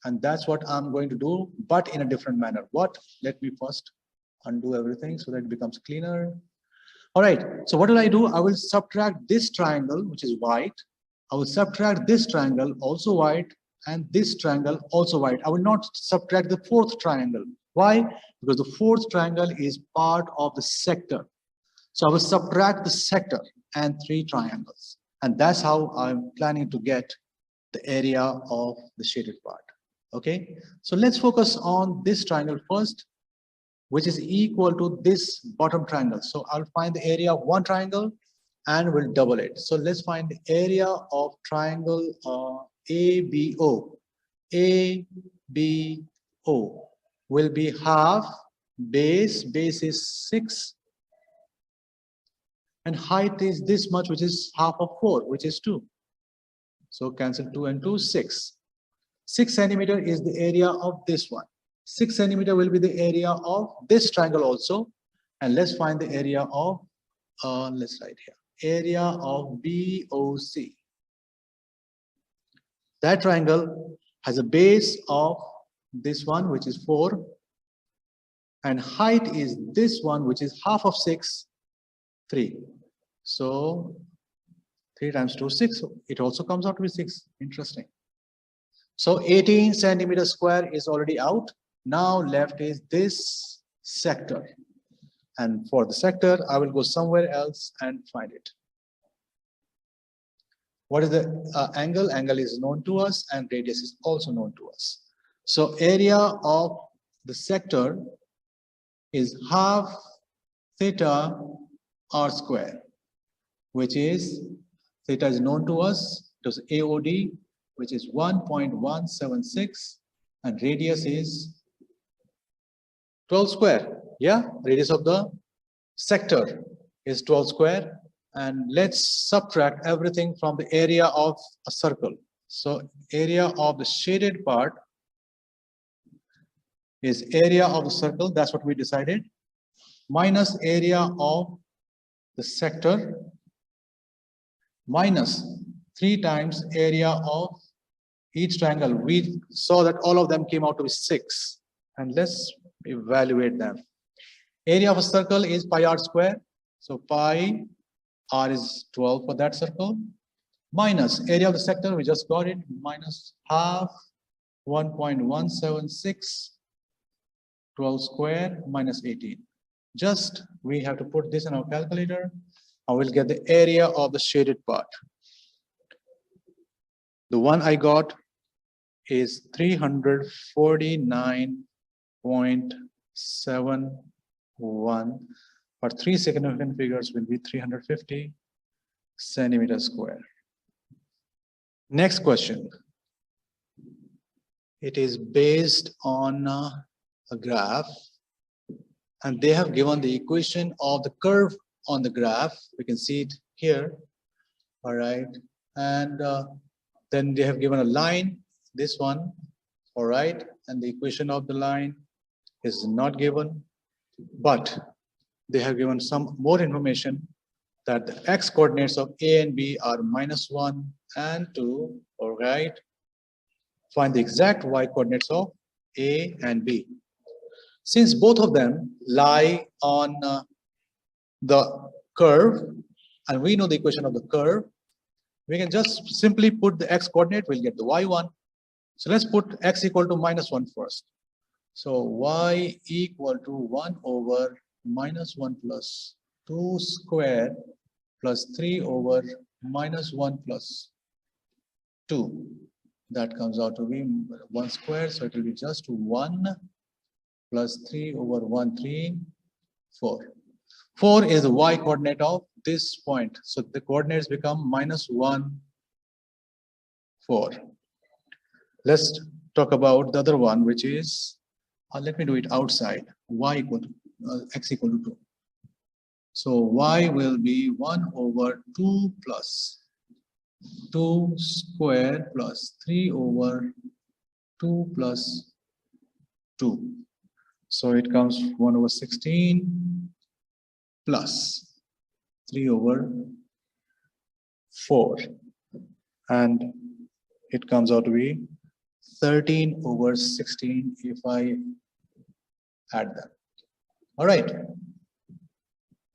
And that's what I'm going to do, but in a different manner. What? Let me first undo everything so that it becomes cleaner. All right, so what will I do? I will subtract this triangle, which is white. I will subtract this triangle, also white, and this triangle, also white. I will not subtract the fourth triangle. Why? Because the fourth triangle is part of the sector. So I will subtract the sector and 3 triangles. And that's how I'm planning to get the area of the shaded part. Okay, so let's focus on this triangle first, which is equal to this bottom triangle. So I'll find the area of one triangle and we'll double it. So let's find the area of triangle ABO. ABO will be half base is 6, and height is this much, which is half of 4, which is 2. So cancel 2 and 2, 6. 6 centimeter is the area of this one. 6 centimeter will be the area of this triangle also. And let's find the area of, let's write here, area of BOC. That triangle has a base of this one, which is 4. And height is this one, which is half of 6, 3. So 3 times 2, 6. So it also comes out to be 6. Interesting. So 18 centimeter square is already out. Now left is this sector. And for the sector, I will go somewhere else and find it. What is the angle? Angle is known to us, and radius is also known to us. So area of the sector is half theta r square, which is, theta is known to us. It was AOD, which is 1.176, and radius is 12 square. Yeah, radius of the sector is 12 square. And let's subtract everything from the area of a circle. So area of the shaded part is area of the circle, that's what we decided, minus area of the sector minus 3 times area of each triangle. We saw that all of them came out to be 6, and let's evaluate them. Area of a circle is pi r square, so pi r is 12 for that circle, minus area of the sector, we just got it, minus half 1.176, 12 square minus 18. Just we have to put this in our calculator, and we'll get the area of the shaded part. The one I got is 349.71, but 3 significant figures will be 350 centimeters square. Next question. It is based on a graph, and they have given the equation of the curve on the graph. We can see it here, all right, and then they have given a line, this one, all right, and the equation of the line is not given, but they have given some more information that the x coordinates of A and B are -1 and 2, all right. Find the exact y coordinates of A and B. Since both of them lie on the curve, and we know the equation of the curve, we can just simply put the x coordinate, we'll get the y1. So let's put x equal to -1 first. So y equal to 1 over -1 plus 2 square plus 3 over -1 plus 2. That comes out to be 1 square, so it will be just 1 plus 3 over 1, 3, 4. 4 is the y coordinate of this point. So the coordinates become -1, 4. Let's talk about the other one, which is, let me do it outside, y equal to, x equal to 2. So y will be 1 over 2 plus 2 square plus 3 over 2 plus 2. So it comes 1 over 16 plus 3 over 4. And it comes out to be 13 over 16 if I add them. All right.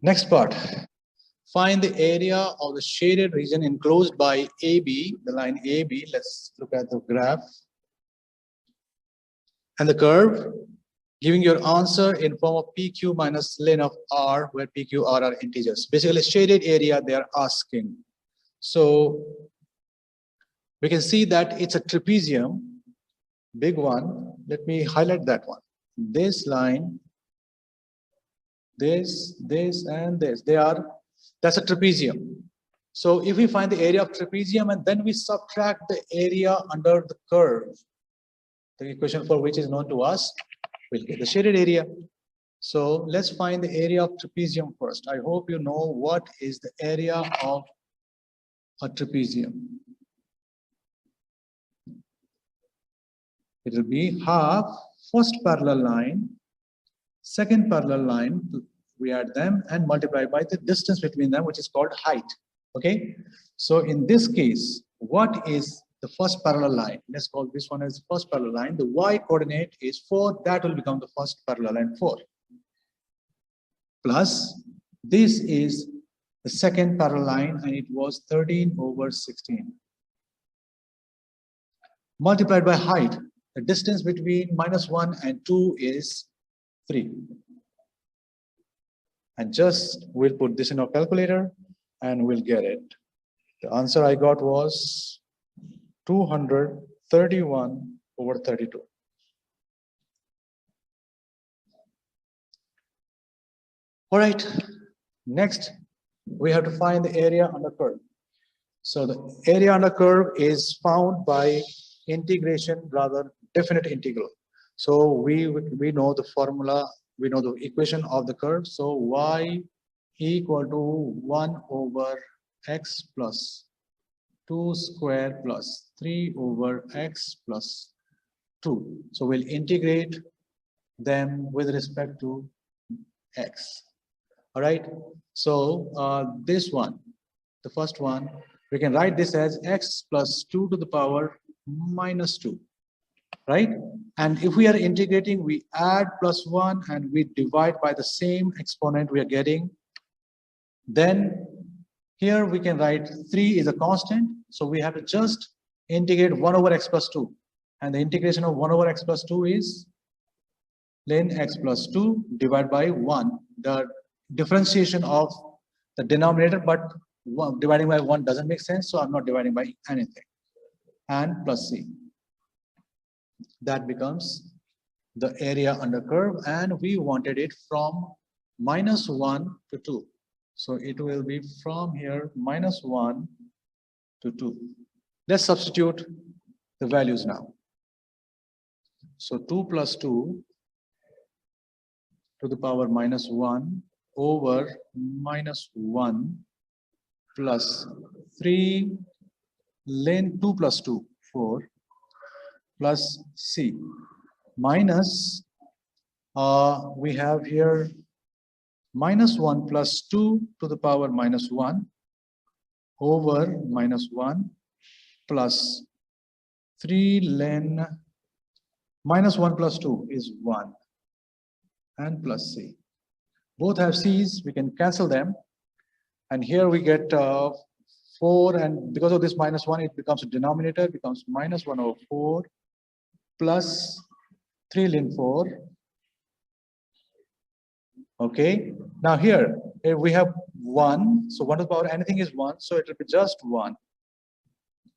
Next part. Find the area of the shaded region enclosed by AB, the line AB. Let's look at the graph. And the curve, giving your answer in form of PQ minus ln of R, where PQ, R are integers. Basically, shaded area they are asking. So we can see that it's a trapezium, big one. Let me highlight that one. This line, this, and this, that's a trapezium. So if we find the area of trapezium and then we subtract the area under the curve, the equation for which is known to us, we'll get the shaded area. So let's find the area of trapezium first. I hope you know what is the area of a trapezium. It will be half first parallel line, second parallel line, we add them and multiply by the distance between them, which is called height. Okay, so in this case, what is the first parallel line? Let's call this one as first parallel line. The y coordinate is 4, that will become the first parallel line 4. Plus, this is the second parallel line and it was 13 over 16. Multiplied by height, the distance between -1 and 2 is 3. And just we'll put this in our calculator and we'll get it. The answer I got was 231 over 32. All right, next we have to find the area under curve. So the area under curve is found by integration, rather definite integral. So we know the formula, we know the equation of the curve. So y equal to 1 over x plus 2 square plus 3 over x plus 2. So we'll integrate them with respect to x. All right. So this one, the first one, we can write this as x plus 2 to the power minus 2. Right? And if we are integrating, we add plus 1 and we divide by the same exponent we are getting. Then here we can write 3 is a constant. So we have to just integrate 1 over x plus 2. And the integration of 1 over x plus 2 is ln x plus 2 divided by 1. The differentiation of the denominator, but dividing by 1 doesn't make sense. So I'm not dividing by anything. And plus c. That becomes the area under curve, and we wanted it from minus 1 to 2. So it will be from here minus 1 to 2. Let's substitute the values now. So 2 plus 2 to the power minus 1 over minus 1 plus 3 ln 2 plus 2, 4. Plus c minus we have here minus 1 plus 2 to the power minus 1 over minus 1 plus 3 ln minus 1 plus 2 is 1 and plus c. Both have c's, we can cancel them, and here we get 4, and because of this minus 1 it becomes a denominator, it becomes minus 1 over 4 plus 3 ln 4. Okay, now here we have 1, so 1 to the power anything is 1, so it will be just 1.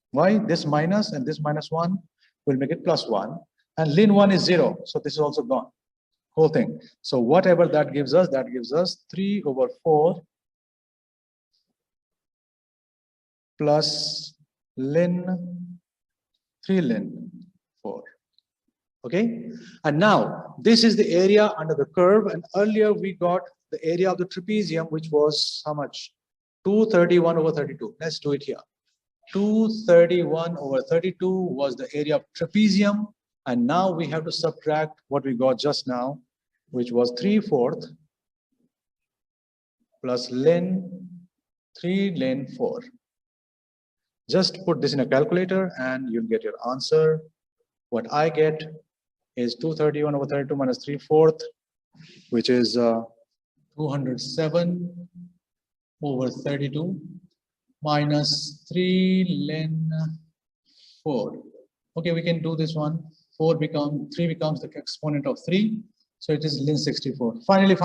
Why? This minus and this minus 1 will make it plus 1, and ln 1 is 0, so this is also gone, whole thing. So whatever that gives us 3 over 4 plus ln 3 ln 4. Okay, and now this is the area under the curve, and earlier we got the area of the trapezium, which was how much? 231 over 32. Let's do it here. 231 over 32 was the area of trapezium, and now we have to subtract what we got just now, which was 3/4 plus ln 3 ln 4. Just put this in a calculator and you'll get your answer. What I get is 231 over 32 minus 3/4, which is 207 over 32 minus 3 ln 4. Okay, we can do this one. 3 becomes the exponent of 3, so it is ln 64. Finally,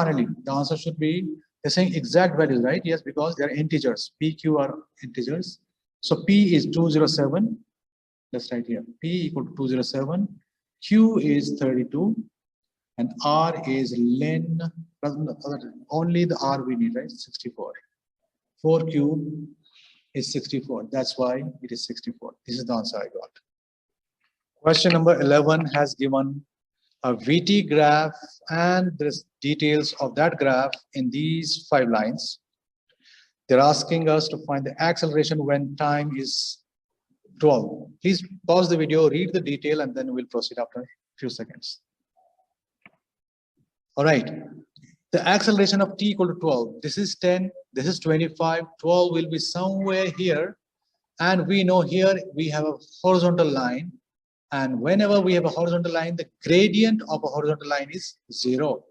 the answer should be, they're saying exact values, right? Yes, because they are integers. P, Q are integers. So P is 207. Let's write here. P equal to 207. Q is 32, and R is ln, only the R we need, right? 64. 4 cube is 64. That's why it is 64. This is the answer I got. Question number 11 has given a VT graph, and there's details of that graph in these 5 lines. They're asking us to find the acceleration when time is 12. Please pause the video, read the detail, and then we'll proceed after a few seconds. All right. The acceleration of t equal to 12. This is 10, this is 25, 12 will be somewhere here. And we know here we have a horizontal line. And whenever we have a horizontal line, the gradient of a horizontal line is 0.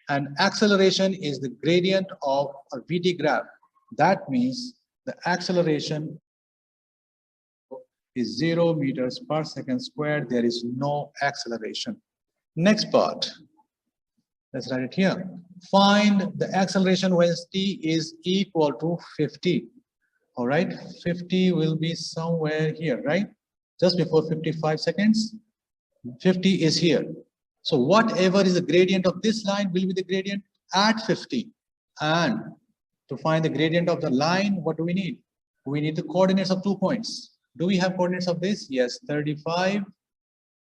And acceleration is the gradient of a VT graph. That means the acceleration is 0 meters per second squared. There is no acceleration. Next part. Let's write it here. Find the acceleration when t is equal to 50. All right, 50 will be somewhere here, right? Just before 55 seconds, 50 is here. So whatever is the gradient of this line will be the gradient at 50. And to find the gradient of the line, what do we need? We need the coordinates of 2 points. Do we have coordinates of this? Yes, 35,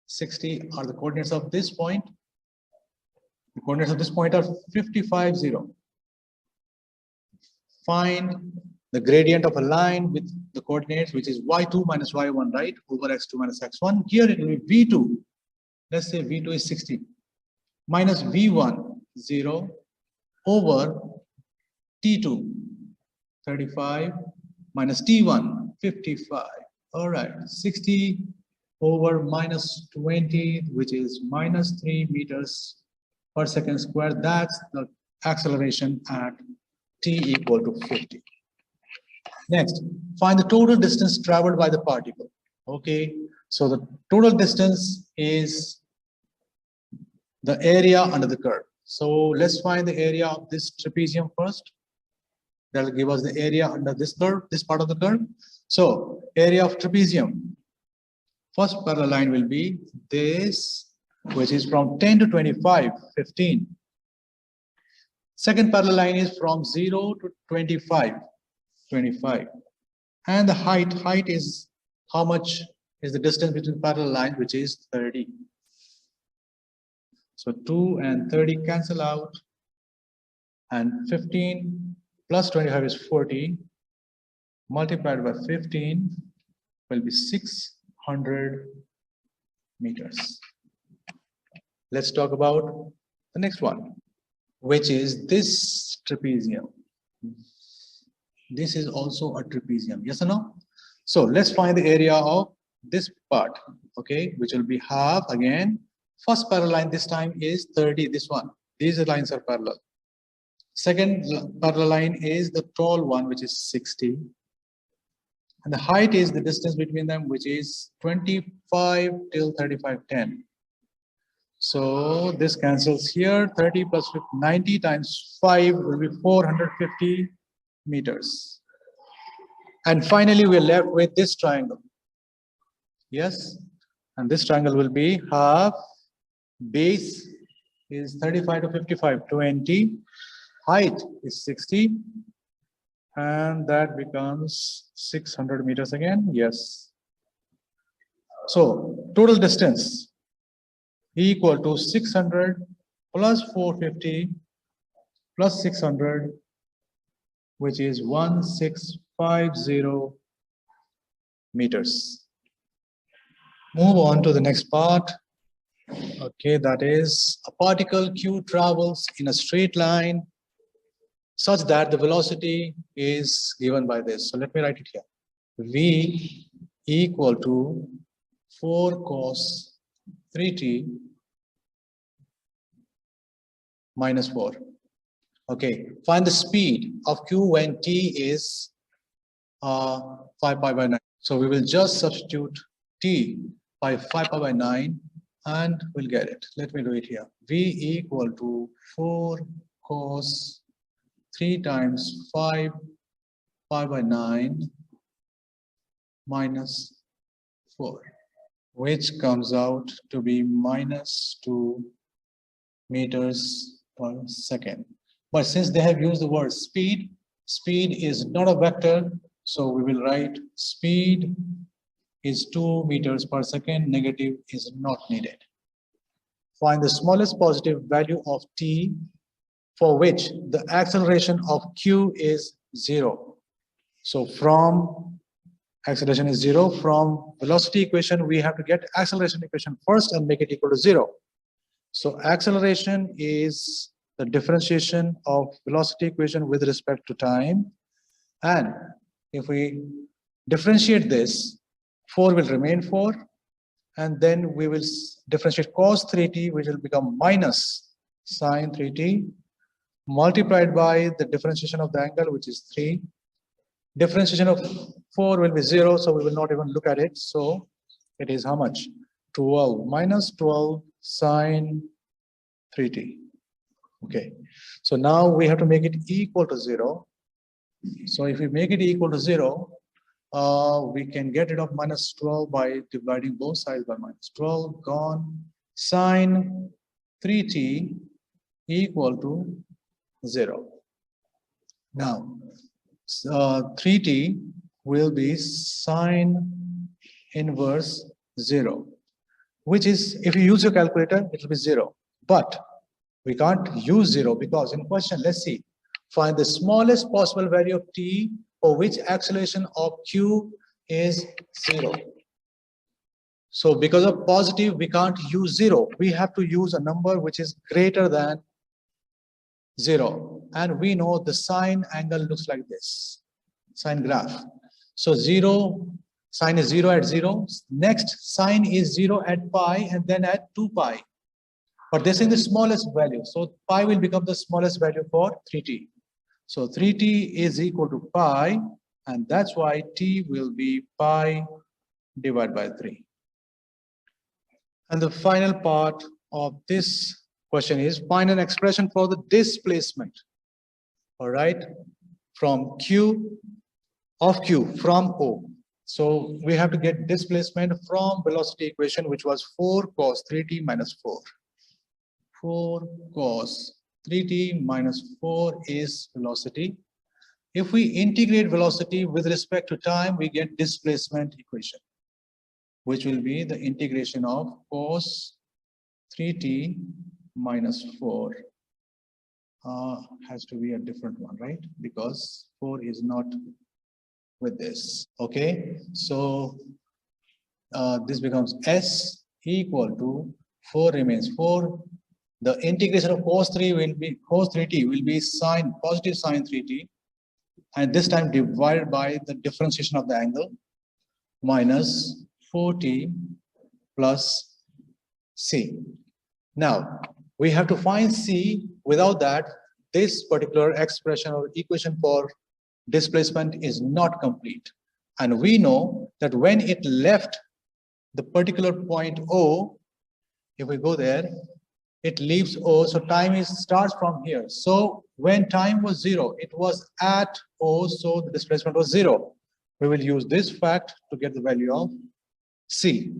60 are the coordinates of this point. The coordinates of this point are 55, 0. Find the gradient of a line with the coordinates, which is y2 minus y1, right, over x2 minus x1. Here it will be v2. Let's say v2 is 60 minus v1, 0, over t2, 35, minus t1, 55. All right, 60 over minus 20, which is minus 3 meters per second square. That's the acceleration at t equal to 50. Next, find the total distance traveled by the particle. Okay, so the total distance is the area under the curve. So let's find the area of this trapezium first. That will give us the area under this curve, this part of the curve. So area of trapezium, first parallel line will be this, which is from 10 to 25, 15. Second parallel line is from 0 to 25, 25. And the height is how much is the distance between parallel lines, which is 30. So 2 and 30 cancel out, and 15 plus 25 is 40, multiplied by 15 will be 600 meters. Let's talk about the next one, which is this trapezium. This is also a trapezium, yes or no? So let's find the area of this part, okay, which will be half again. First parallel line this time is 30, this one. These lines are parallel. Second parallel line is the tall one, which is 60. And the height is the distance between them, which is 25 till 35, 10. So this cancels here, 30 plus 50, 90 times 5 will be 450 meters. And finally, we're left with this triangle. Yes, and this triangle will be half, base is 35 to 55, 20, height is 60, and that becomes 600 meters again. Yes. So total distance equal to 600 plus 450 plus 600, which is 1650 meters. Move on to the next part. Okay, that is a particle Q travels in a straight line such that the velocity is given by this. So let me write it here. V equal to 4 cos 3t minus 4. Okay, find the speed of Q when t is 5 pi by 9. So we will just substitute t by 5 pi by 9 and we'll get it. Let me do it here. V equal to 4 cos 3 times 5 pi by 9 minus 4, which comes out to be minus 2 meters per second. But since they have used the word speed, speed is not a vector, so we will write speed is 2 meters per second, negative is not needed. Find the smallest positive value of t for which the acceleration of q is 0. So from acceleration is 0, from velocity equation, we have to get acceleration equation first and make it equal to 0. So acceleration is the differentiation of velocity equation with respect to time. And if we differentiate this, 4 will remain 4. And then we will differentiate cos 3t, which will become minus sine 3t, multiplied by the differentiation of the angle, which is 3. Differentiation of 4 will be 0, so we will not even look at it. So it is how much? 12 minus 12 sine 3t. Okay, so now we have to make it equal to 0. So if we make it equal to 0, we can get rid of minus 12 by dividing both sides by minus 12, gone. Sine 3t equal to 0. Now, 3t will be sine inverse 0, which is, if you use your calculator, it will be 0. But we can't use 0 because in question, let's see, find the smallest possible value of t for which acceleration of q is 0. So because of positive, we can't use 0. We have to use a number which is greater than 0. And we know the sine angle looks like this, sine graph. So 0, sine is 0 at 0. Next, sine is 0 at pi and then at 2 pi. But this is the smallest value. So pi will become the smallest value for 3t. So 3t is equal to pi, and that's why t will be pi divided by 3. And the final part of this question is find an expression for the displacement. All right, from q from O. So we have to get displacement from velocity equation, which was 4 cos 3t minus 4. 4 cos 3t minus 4 is velocity. If we integrate velocity with respect to time, we get displacement equation, which will be the integration of cos 3t minus 4. Has to be a different one, right? Because 4 is not with this. Okay, so this becomes s equal to 4 remains 4. The integration of cos 3t will be sine, positive sine 3t, and this time divided by the differentiation of the angle, minus 4t plus c. Now we have to find c. Without that, this particular expression or equation for displacement is not complete. And we know that when it left the particular point O, if we go there, it leaves O, so time starts from here. So when time was 0, it was at O, so the displacement was 0. We will use this fact to get the value of C.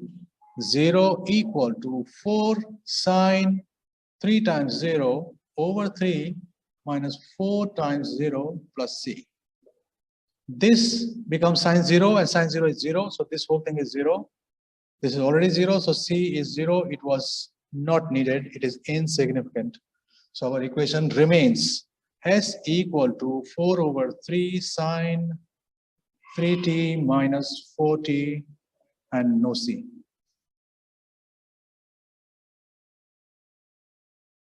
0 equal to 4 sine 3 times 0 over 3 minus 4 times 0 plus C. This becomes sine 0, and sine 0 is 0, so this whole thing is 0. This is already 0, so C is 0. It was not needed, it is insignificant. So our equation remains S equal to 4 over 3 sine 3t minus 4t and no C.